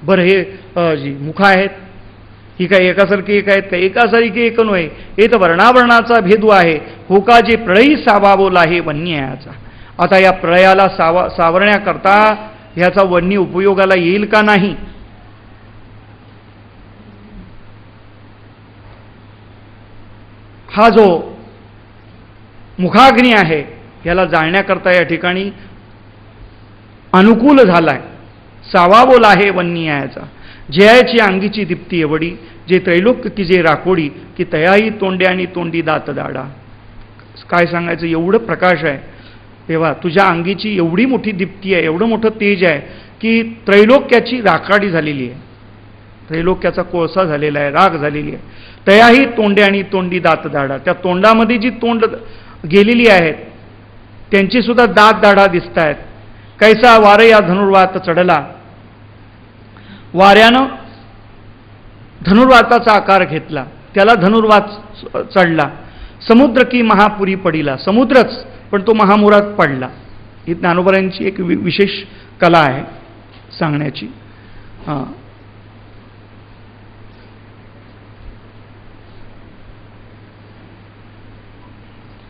बरं हे जी मुख आहेत ही काय एकासारखी एक आहेत का? एकासारखी एक नोहे. हे तर वर्णावर्णाचा भेदू आहे. हो का जे प्रळयी सावावोला हे वन्यायाचा. आता या प्रळयाला सावरण्याकरता ह्याचा वन्य उपयोगाला येईल का नाही. हा जो मुखाग्नी आहे याला जाळण्याकरता या ठिकाणी अनुकूल झालाय. सावावोला आहे वन्यायाचा. जयाची अंगीची दीप्ती एवढी जे त्रैलोक्य की जे राखोडी की तयाही तोंडे आणि तोंडी दात दाडा. काय सांगायचं, एवढं प्रकाश आहे तेव्हा तुझ्या अंगीची एवढी मोठी दीप्ती आहे, एवढं मोठं तेज आहे की त्रैलोक्याची राखाडी झालेली आहे, त्रैलोक्याचा कोळसा झालेला आहे, राख झालेली आहे. तयाही तोंडे आणि तोंडी दात दाडा. त्या तोंडामध्ये जी तोंड गेलेली आहेत त्यांची सुद्धा दात दाढा दिसत आहेत. कैसा वार या धनुर्वात चढला. वाऱ्यानं धनुर्वाताचा आकार घेतला, त्याला धनुर्वात चढला. समुद्र की महापुरी पडिला. समुद्रच पण तो महामुरात पडला. ही ज्ञानोबरांची एक विशेष कला आहे सांगण्याची.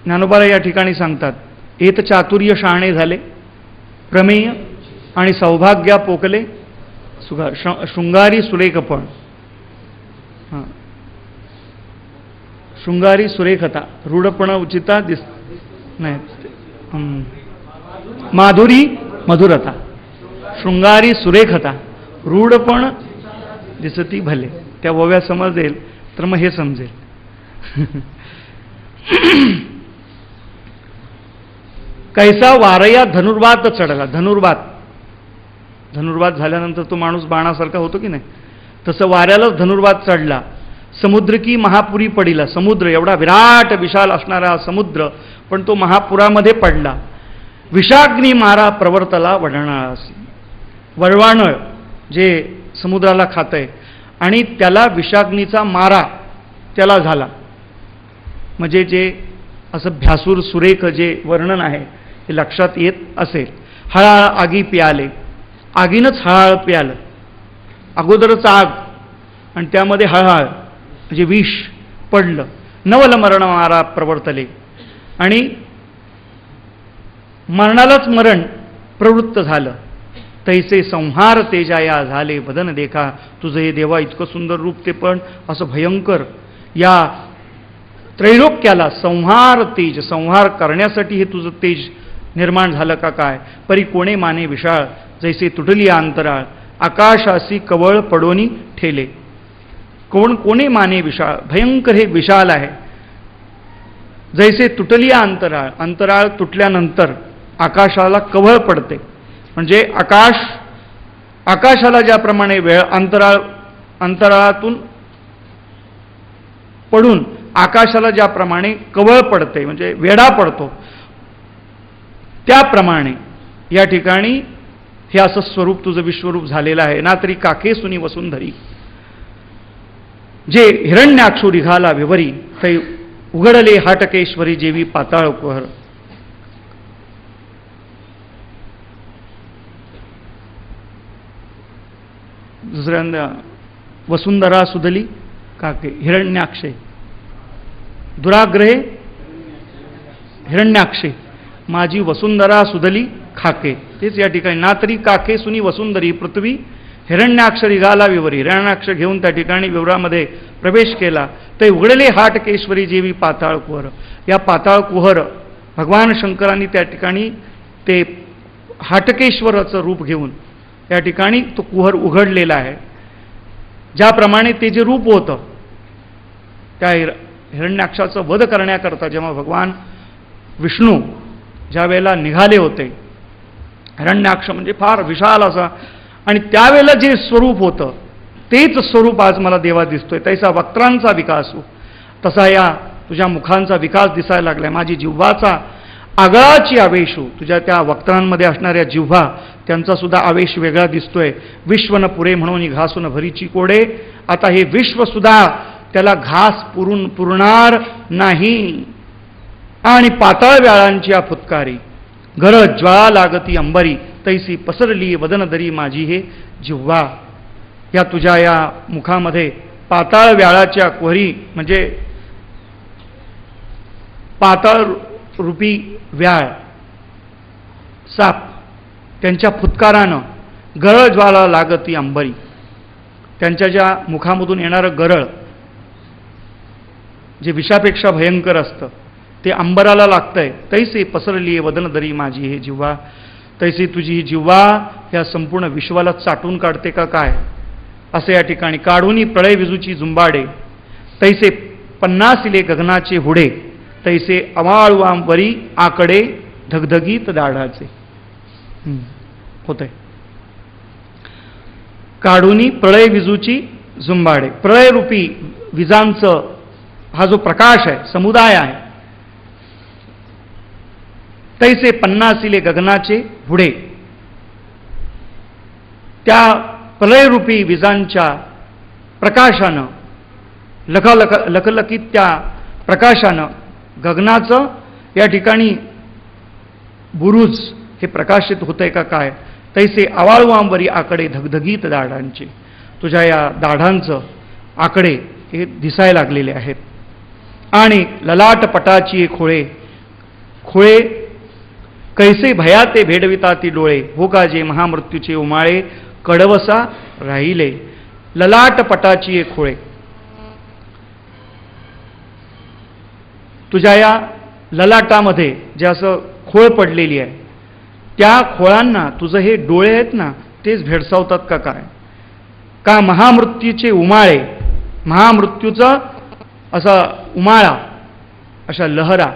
ज्ञानोबा या ठिकाणी सांगतात, एत चातुर्य शहाणे झाले प्रमेय आणि सौभाग्या पोकले शृंगारी सुरेखपण. शृंगारी सुरेखता रूढपण उचिता दिस नाही. माधुरी मधुरता. शृंगारी सुरेखता रूढपण दिसती भले. त्या ओव्या समजेल तर मग हे समजेल. कैसा वारया धनुर्वात चढला. धनुर्वात झाल्यानंतर तो माणूस बाणासारखा होतो की नाही, तसं वाऱ्यालाच धनुर्वात चढला. समुद्र की महापुरी पडिला. समुद्र एवढा विराट विशाल असणारा समुद्र पण तो महापुरामध्ये पडला. विषाग्नी मारा प्रवर्तला वडणाळासी. वळवानळ जे समुद्राला खातंय आणि त्याला विषाग्नीचा मारा त्याला झाला. म्हणजे जे असं भ्यासूर सुरेख जे वर्णन आहे हे लक्षात येत असेल. हळाळ आगी प्याले. आगीनंच हळाळ प्यालं. अगोदरच आग आणि त्यामध्ये हळाळ म्हणजे विष पडलं. नवल मरण मारा प्रवर्तले. आणि मरणालाच मरण प्रवृत्त झालं. तैसे संहार तेजाया झाले बदन देखा. तुझं हे देवा इतकं सुंदर रूप ते पण असं भयंकर. या त्रैलोक्याला संहार तेज, संहार करण्यासाठी हे तुझं तेज निर्माण झालं का काय. परी कोणे माने विशाळ जैसे तुटली अंतराळ. आकाशासी कवळ पडोनी ठेले. कोणे माने विशाळ. भयंकर हे विशाल आहे. जैसे तुटली अंतराळ. अंतराळ तुटल्यानंतर आकाशाला कवळ पडते. म्हणजे आकाशाला ज्याप्रमाणे अंतराळातून पडून आकाशाला ज्याप्रमाणे कवळ पडते म्हणजे वेढा पडतो, त्याप्रमाणे या ठिकाणी हे असं स्वरूप तुझं विश्वरूप झालेलं आहे ना. तरी काके सुनी वसुंधरी. जे हिरण्याक्षू निघाला विवरी तै उघडले हाटकेश्वरी जेवी पाताळ कुहर. दुसऱ्यांदा वसुंधरा सुधली काके हिरण्याक्षे. दुराग्रहे हिरण्याक्षे माझी वसुंधरा सुधली खाके. तेच या ठिकाणी ना तरी काके सुनी वसुंधरी पृथ्वी हिरण्याक्ष रिगाला विवरी. हिरण्याक्ष घेऊन त्या ठिकाणी विवरामध्ये प्रवेश केला. ते उघडले हाटकेश्वरी जेवी पाताळ कुहर. या पाताळ कुहर भगवान शंकरांनी त्या ठिकाणी ते हाटकेश्वराचं रूप घेऊन या ठिकाणी तो कुहर उघडलेला आहे. ज्याप्रमाणे ते जे रूप होतं त्या हिरण्याक्षाचं वध करण्याकरता जेव्हा भगवान विष्णू ज्या वेळेला निघाले होते, हिरण्याक्ष म्हणजे फार विशाल असा, आणि त्यावेळेला जे स्वरूप होतं तेच स्वरूप आज मला देवा दिसतोय. तैसा वक्त्रांचा विकास हो, तसा या तुझ्या मुखांचा विकास दिसायला लागलाय. माझी जिव्हाचा आगळाची आवेश हो, तुझ्या त्या वक्त्रांमध्ये असणाऱ्या जिव्हा त्यांचा सुद्धा आवेश वेगळा दिसतोय. विश्वन पुरे म्हणून घासून भरीची कोडे. आता हे विश्व सुद्धा त्याला घास पुरणार नाही. आणि पाताळ व्याळांची या फुतकारी घर ज्वाळा लागती अंबरी तैसी पसरली वदनदरी माझी हे जिव्हा. या तुझ्या या मुखामध्ये पाताळ व्याळाच्या कुहरी म्हणजे पाताळ रूपी व्याळ साप त्यांच्या फुतकारानं गरळ ज्वाला लागती अंबरी. त्यांच्या ज्या मुखामधून येणारं गरळ जे विषापेक्षा भयंकर असतं ते अंबराला लागतंय. तैसे पसरली वदनदरी माझी हे जिव्हा. तैसे तुझी ही जिव्हा या संपूर्ण विश्वाला चाटून काढते का काय असं या ठिकाणी. काढूनी प्रळय विजूची जुंबाडे तैसे 50 गगनाचे हुडे. तैसे अवाळवांवरी आकडे धगधगीत दाढाचे. होतंय. काढूनी प्रळय विजूची जुंबाडे. प्रळयरूपी विजांचं हा जो प्रकाश आहे, समुदाय आहे, तैसे 50 गगनाचे हुडे. त्या प्रलयरूपी विजांच्या प्रकाशानं लखलखीत त्या प्रकाशानं गगनाचं या ठिकाणी बुरुज हे प्रकाशित होतंय का काय. तैसे आवाळवांवरी आकडे धगधगीत दाढांचे. तुझ्या या दाढांचं आकडे हे दिसायला लागलेले आहेत. आणि ललाटपटाची खोळे खोळे कैसे भयाते भेडविता ती डोळे. हो का जे महामृत्यूचे उमाळे कडवसा राहिले. ललाटपटाची खोळे तुझ्या या ललाटामध्ये जे असं खोळ पडलेली आहे त्या खोळांना तुझं हे डोळे आहेत ना तेच भेडसावतात का काय. का महामृत्यूचे उमाळे, महामृत्यूचा असा उमाळा, अशा लहरा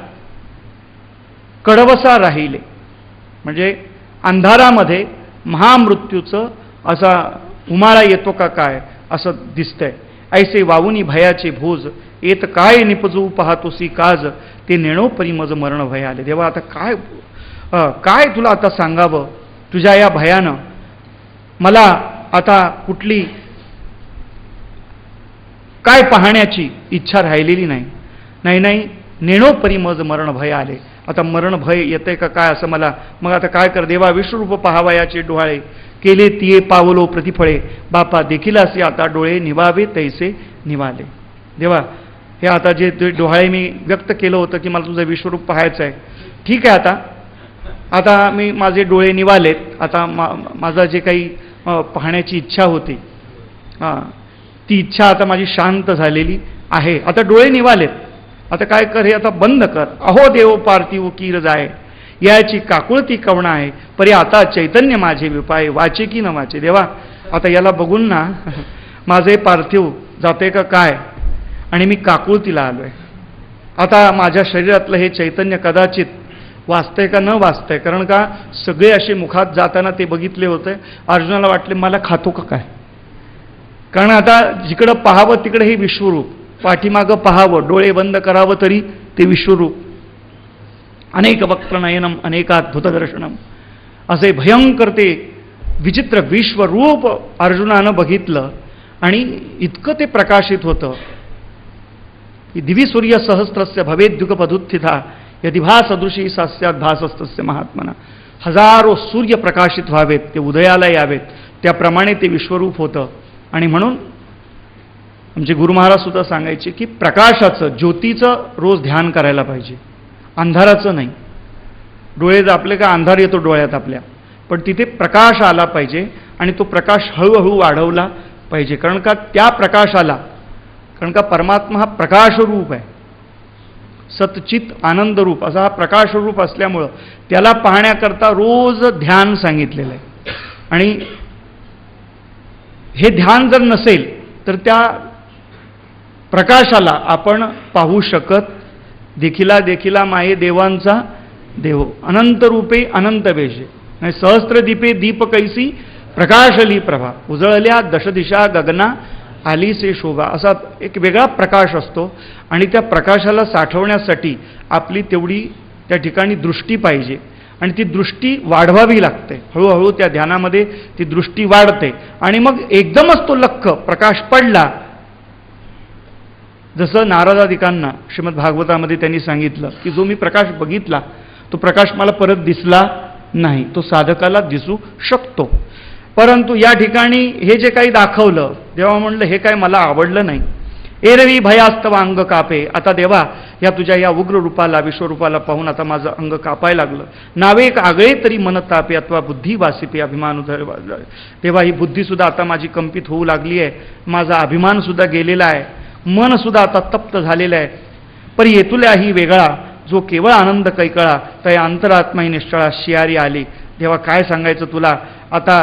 कडवसा राहिले म्हणजे अंधारामध्ये महामृत्यूचं असा उमाळा येतो का काय असं दिसतंय. ऐसे वावुनी भयाचे भोज येत काय निपजू पाहतोसी काज ते नेणो परी मज मरण भय आले. देवा आता काय काय तुला आता सांगावं. तुझ्या या भयानं मला आता कुठली काय पाहण्याची इच्छा राहिलेली नाही. नाही नाही नेणो परी मज मरण भय आले. आता मरण भय येतंय का काय असं मला. मग आता काय कर देवा. विश्वरूप पाहावयाचे डोहाळे केले तिये पावलो प्रतिफळे. बापा देखील असे आता डोळे निवावे तैसे निवाले. देवा हे आता जे डोहाळे मी व्यक्त केलं होतं की मला तुझं विश्वरूप पाहायचं आहे, ठीक आहे. आता मी माझे डोळे निवालेत. आता माझा जे काही पाहण्याची इच्छा होती ती इच्छा आता माझी शांत झालेली आहे. आता डोळे निवालेत. आता काय कर, हे आता बंद कर. अहो देव पार्थिव कीर जाय याची काकुळती कवणा आहे. परी आता चैतन्य माझे विपाय वाचे की न वाचे. देवा आता याला बघून ना माझे पार्थिव जाते का काय आणि मी काकुळतीला आलोय. आता माझ्या शरीरातलं हे चैतन्य कदाचित वाचतंय का न वाचतंय. कारण का सगळे असे मुखात जाताना ते बघितले होते. अर्जुनाला वाटले मला खातो का काय. कारण आता जिकडं पाहावं तिकडे हे विश्वरूप, पाठीमागं पाहावं डोळे बंद करावं तरी ते विश्वरूप. अनेक वक्त्रनयनम अनेकाद्भुत दर्शनम असे भयंकर ते विचित्र विश्वरूप अर्जुनानं बघितलं. आणि इतकं ते प्रकाशित होतं की दिवी सूर्य सहस्त्रस्य भवेद्युगपदुत्थिता यदि भासदृशी सास्यात भासस्तस्य महात्मना. हजारो सूर्य प्रकाशित व्हावेत, ते उदयाला यावेत, त्याप्रमाणे ते विश्वरूप होतं. आणि म्हणून आमचे गुरु महाराज सुद्धा सांगायचे की प्रकाशाचं, ज्योतीचं रोज ध्यान करायला पाहिजे, अंधाराचं नाही. डोळे आपले का अंधार येतो डोळ्यात आपल्या, पण तिथे प्रकाश आला पाहिजे आणि तो प्रकाश हळूहळू वाढवला पाहिजे. कारण का त्या प्रकाशाला, कारण का परमात्मा हा प्रकाशरूप आहे, सतचित आनंद रूप असा हा प्रकाशरूप असल्यामुळं त्याला पाहण्याकरता रोज ध्यान सांगितलेलं आहे. आणि हे ध्यान जर नसेल तर त्या प्रकाशाला आपण पाहू शकत देखिला देखिला माये देवांचा देव अनंत रूपे अनंत वेशे नाही सहस्त्रदीपे दीप कैसी प्रकाशली प्रभा उजळल्या दशदिशा गगना आली से शोभा असा एक वेगळा प्रकाश असतो. आणि त्या प्रकाशाला साठवण्यासाठी आपली तेवढी त्या ठिकाणी दृष्टी पाहिजे आणि ती दृष्टी वाढवावी लागते. हळूहळू त्या ध्यानामध्ये ती दृष्टी वाढते आणि मग एकदमच तो लख्ख प्रकाश पडला. जसं नारदादिकांना श्रीमद भागवतामध्ये त्यांनी सांगितलं की जो मी प्रकाश बघितला तो प्रकाश मला परत दिसला नाही, तो साधकाला दिसू शकतो. परंतु या ठिकाणी हे जे काही दाखवलं तेव्हा म्हणलं हे काय मला आवडलं नाही. एरवी भयास्तव अंग कापे, आता देवा या तुझ्या या उग्र रूपाला विश्वरूपाला पाहून आता माझं अंग कापायला लागलं. नावे एक आगळे तरी मन तापे अथवा बुद्धी वासिपे अभिमान उधर. तेव्हा ही बुद्धीसुद्धा आता माझी कंपित होऊ लागली आहे, माझा अभिमानसुद्धा गेलेला आहे, मनसुद्धा आता तप्त झालेलं आहे. परी येतुल्याही वेगळा जो केवळ आनंद कैकळा त्या अंतरात्माही निश्चळा शियारी आली. तेव्हा काय सांगायचं तुला, आता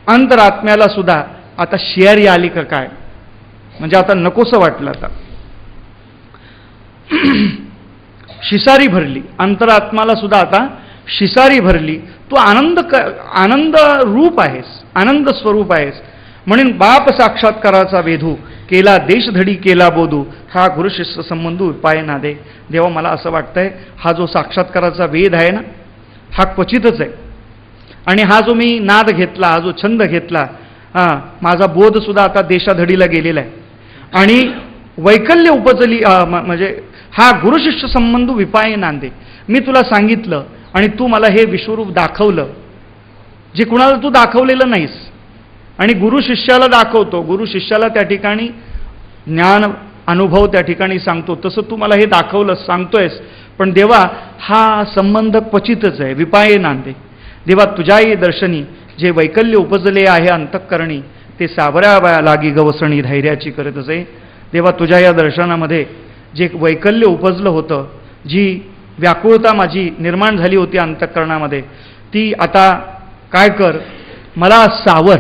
अंतरात्म्याला सुद्धा आता शियारी आली का काय, म्हणजे आता नकोसं वाटलं. आता शिसारी भरली, अंतरात्माला सुद्धा आता शिसारी भरली. तू आनंद रूप आहेस, आनंद स्वरूप आहेस. म्हणून बाप साक्षात्काराचा वेधू केला देशधडी केला बोधू हा गुरुशिष्य संबंध उपाय ना दे. देवा मला असं वाटतंय हा जो साक्षात्काराचा वेध आहे ना हा क्वचितच आहे. आणि हा जो मी नाद घेतला, हा जो छंद घेतला, माझा बोधसुद्धा आता देशाधडीला गेलेला आहे. आणि वैकल्य उपजली म्हणजे हा गुरुशिष्य संबंध विपाय नांदे. मी तुला सांगितलं आणि तू मला हे विश्वरूप दाखवलं जे कुणाला तू दाखवलेलं नाहीस. आणि गुरु शिष्याला दाखवतो, गुरु शिष्याला त्या ठिकाणी ज्ञान अनुभव त्या ठिकाणी सांगतो, तसं तू मला हे दाखवलं सांगतोयस. पण देवा हा संबंध क्वचितच आहे, विपाये नांदे. देवा तुझ्याही दर्शनी जे वैकल्य उपजले आहे अंतःकरणी ते सावऱ्या लागी गवसणी धैर्याची करत असे. देवा तुझ्या या दर्शनामध्ये जे वैकल्य उपजलं होतं, जी व्याकुळता माझी निर्माण झाली होती अंतःकरणामध्ये, ती आता काय कर मला सावर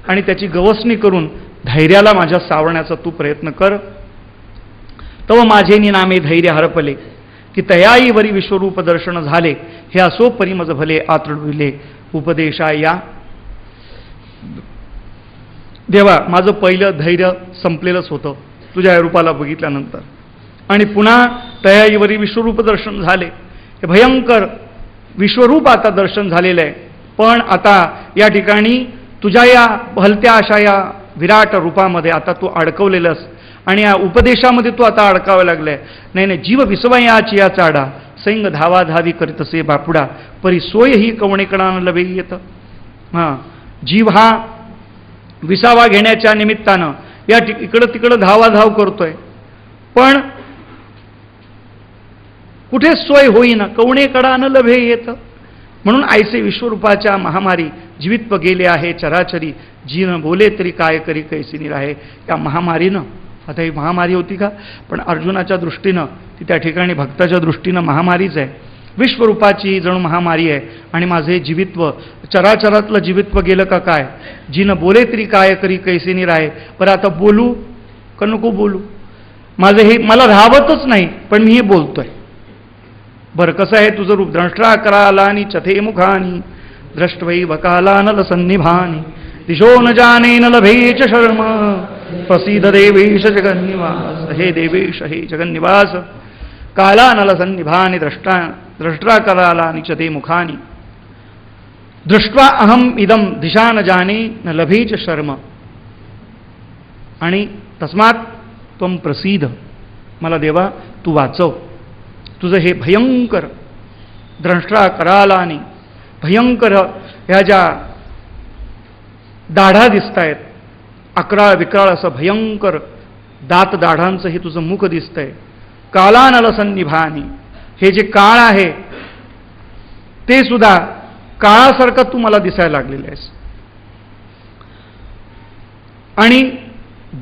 आणि त्याची गवसणी करून धैर्याला माझ्या सावरण्याचा तू प्रयत्न कर. तव माझे नामे धैर्य हरपले की तयाई वरी विश्वरूप दर्शन झाले. हे असो परिमज भले आतडविले उपदेशा या. देवा माझं पहिलं धैर्य संपलेलंच होतं तुझ्या या रूपाला बघितल्यानंतर, आणि पुन्हा तयाईवरी विश्वरूप दर्शन झाले. हे भयंकर विश्वरूप आता दर्शन झालेलं आहे. पण आता या ठिकाणी तुझ्या या भलत्या अशा या विराट रूपामध्ये आता तू अडकवलेलंस आणि या उपदेशामध्ये तू आता अडकावं लागलंय. नाही नाही, जीव विसवयाची या चाडा सैंग धावा धावी करीत असे बापुडा परी सोय ही कवणेकणानं लवे येतं. जीव हा विसावा घेण्याच्या निमित्तानं या इकडं तिकडं धावाधाव करतोय, पण कुठे सोय होईना, कवणेकणानं लभे येतं. म्हणून ऐसे विश्वरूपाच्या महामारी जीवित्व गेले आहे चराचरी. जीन बोले तरी काय करी कैसी निराहे. या महामारीनं, आता ही महामारी होती का, पण अर्जुनाच्या दृष्टीनं ती त्या ठिकाणी भक्ताच्या दृष्टीनं महामारीच आहे. विश्वरूपाची जणू महामारी आहे. आणि माझे जीवित्व चराचरातलं जीवित्व गेलं का काय. जीन बोले तरी काय करी कैसी निराहे. बरं आता बोलू का नको बोलू, माझं हे मला राहवतच नाही, पण मी हे बोलतोय. बरं कसं आहे तुझं रूप, द्रष्टा करालानी चथे मुखानी द्रष्टवै वकाला नल सन्निभानी दिशो न जाने न लभेच शर्म प्रसिद्ध देवेश जगन्निवास. हे देवेश हे जगन्निवास काला नल सन्निभानी द्रष्टा करालानी चथे मुखानी दृष्ट्वा अहम इदम दिशा न जाने न लभेच शर्म. आणि तस्मात त्वं प्रसिद्ध, मला देवा तू वाचव. तुझं हे भयंकर द्रष्टा करालानी, भयंकर ह्या ज्या दाढा दिसत आहेत, अकराळ विक्राळ असं भयंकर दात दाढांचं हे तुझं मुख दिसतंय. कालानल सन्निभानी, हे जे काळ आहे ते सुद्धा काळासारखं तू मला दिसायला लागलेलं आहेस. आणि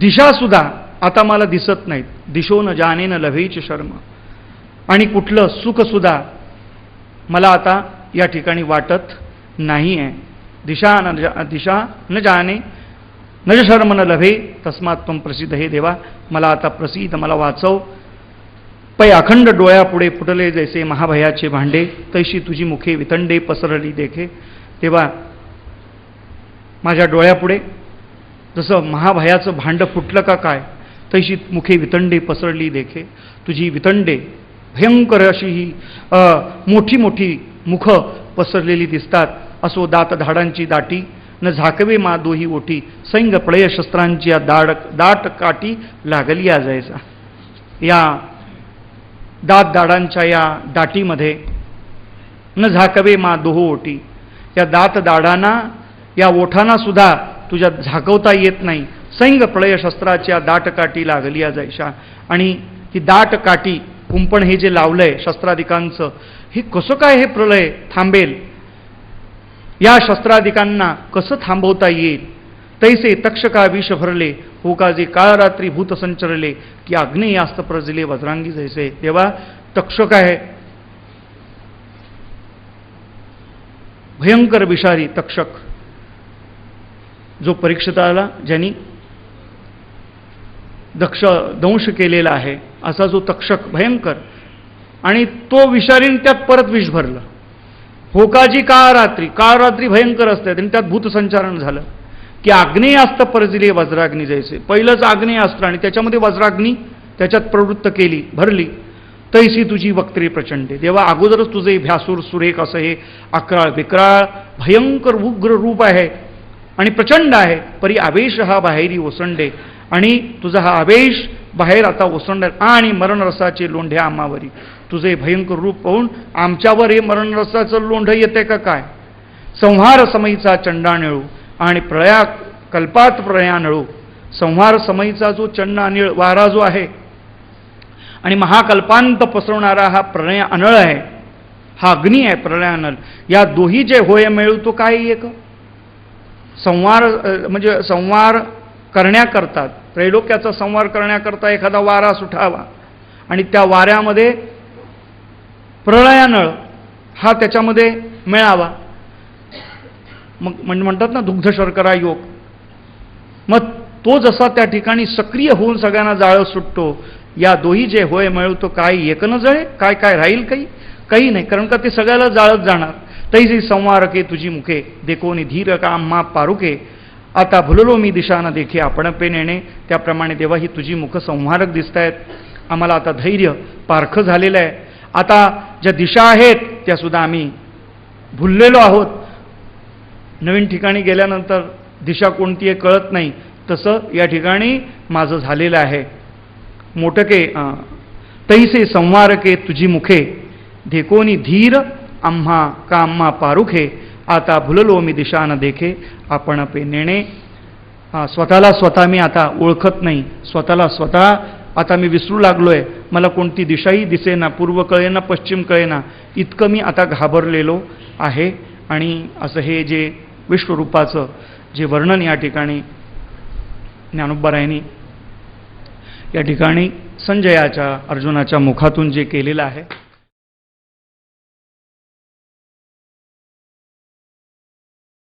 दिशा सुद्धा आता मला दिसत नाहीत. दिशो न जाने न लभेच शर्म, आणि कुठलं सुख सुद्धा मला आता या ठिकाणी वाटत नाही आहे. दिशा न जाने न शर्म न लभे तस्मात त्वं प्रसिद्ध, हे देवा मला आता प्रसिद्ध, मला वाचव. पै अखंड डोळ्यापुढे फुटले जैसे महाभयाचे भांडे, तैशी तुझी मुखे वितंडे पसरली देखे. तेव्हा माझ्या डोळ्यापुढे जसं महाभयाचं भांडं फुटलं का काय, तैशी मुखे वितंडे पसरली देखे. तुझी वितंडे भयंकर अशी ही मोठी मोठी मुख पसरलेली दिसतात. असो दात धाडांची दाटी, न झाकवे मा दोही ओठी, सैंग प्रळय शस्त्रांची या दाट काठी लागली या जैसा. या दात दाडांच्या या दाटीमध्ये न झाकवे मा दोह ओठी, या दात दाडांना या ओठांना सुद्धा तुझ्या झाकवता येत नाही. सैंग प्रळय शस्त्राच्या दाट काठी लागली या जैसा. आणि ही दाट काठी कुंपण हे जे लावलंय शस्त्राधिकांचं, हे कसं काय हे प्रलय थांबेल, या शस्त्राधिकांना कसं थांबवता येईल. तैसे तक्षका विष भरले, हो का जे काळ रात्री भूत संचरले, की आग्नेयास्त प्रजले वज्रांगी जैसे. तेव्हा तक्षक आहे, भयंकर विषारी तक्षक, जो परीक्षिताला ज्यांनी दंश केलेला आहे, असा जो तक्षक भयंकर, आणि तो विषारीने त्यात परत विष भरलं. होकाजी काळ रात्री भयंकर असतात आणि त्यात भूतसंचारण झालं, की आग्नेयास्त्र परजिले वज्राग्नी जैसे. पहिलंच आग्नेयास्त्र आणि त्याच्यामध्ये वज्राग्नी त्याच्यात प्रवृत्त केली, भरली. तैसी तुझी वक्त्री प्रचंडे. तेव्हा अगोदरच तुझे भ्यासूर सुरेख असं हे अकराळ विक्राळ भयंकर उग्र रूप आहे आणि प्रचंड आहे. परी आवेश हा बाहेरी ओसंडे, आणि तुझा हा आवेश बाहेर आता ओसंड, आणि मरणरसाचे लोंढे आम्हावरी. तुझे भयंकर रूप पाहून आमच्यावर हे मरणरसाचं लोंढ येते का काय. संहार समयीचा चंडानिळू, आणि कल्पात प्रयानळू. संहार समयीचा जो चंडानिळ वारा जो आहे, आणि महाकल्पांत पसरवणारा हा प्रलय अनळ आहे, हा अग्नी आहे प्रलय अनळ. या दोही जे होय मिळू तो काय एक संवार, म्हणजे संवार करण्याकरता, त्रैलोक्याचा संवार करण्याकरता एखादा वारा सुटावा, आणि त्या वाऱ्यामध्ये प्रलयानळ हा त्याच्यामध्ये मिळावा. मग म्हणतात ना दुग्ध शर्करा योग. मग तो जसा त्या ठिकाणी सक्रिय होऊन सगळ्यांना जाळं सुटतो, या दोही जे होय मिळू तो काय एक न जळे, काय काय राहील काही नाही, कारण का ते सगळ्याला जाळत जाणार. तैसी संवारके तुझी मुखे, देखोनी धीर का आम्हा पारुके. आता भुललो मी दिशा न देखे आपण पे नेणे. त्याप्रमाणे देवा ही तुझी मुख संहारक दिसत आहेत. आम्हाला आता धैर्य पारखं झालेलं आहे. आता ज्या दिशा आहेत त्या सुद्धा आम्ही भुललेलो आहोत. नवीन ठिकाणी गेल्यानंतर दिशा कोणती आहे कळत नाही, तसं या ठिकाणी माझं झालेलं आहे. मोठके तैसे संवारके तुझी मुखे, देखोनी धीर आम्हा का आम्हा पारुखे. आता भुललो मी दिशा न देखे आपण पे नेणे. स्वतःला स्वतः मी आता ओळखत नाही, स्वतःला स्वतः आता मी विसरू लागलोय. मला कोणती दिशाही दिसेना, पूर्व कळेना पश्चिम कळेना, इतकं मी आता घाबरलेलो आहे. आणि असं हे जे विश्वरूपाचं जे वर्णन या ठिकाणी ज्ञानोबारायांनी या ठिकाणी संजयाच्या अर्जुनाच्या मुखातून जे केलेलं आहे,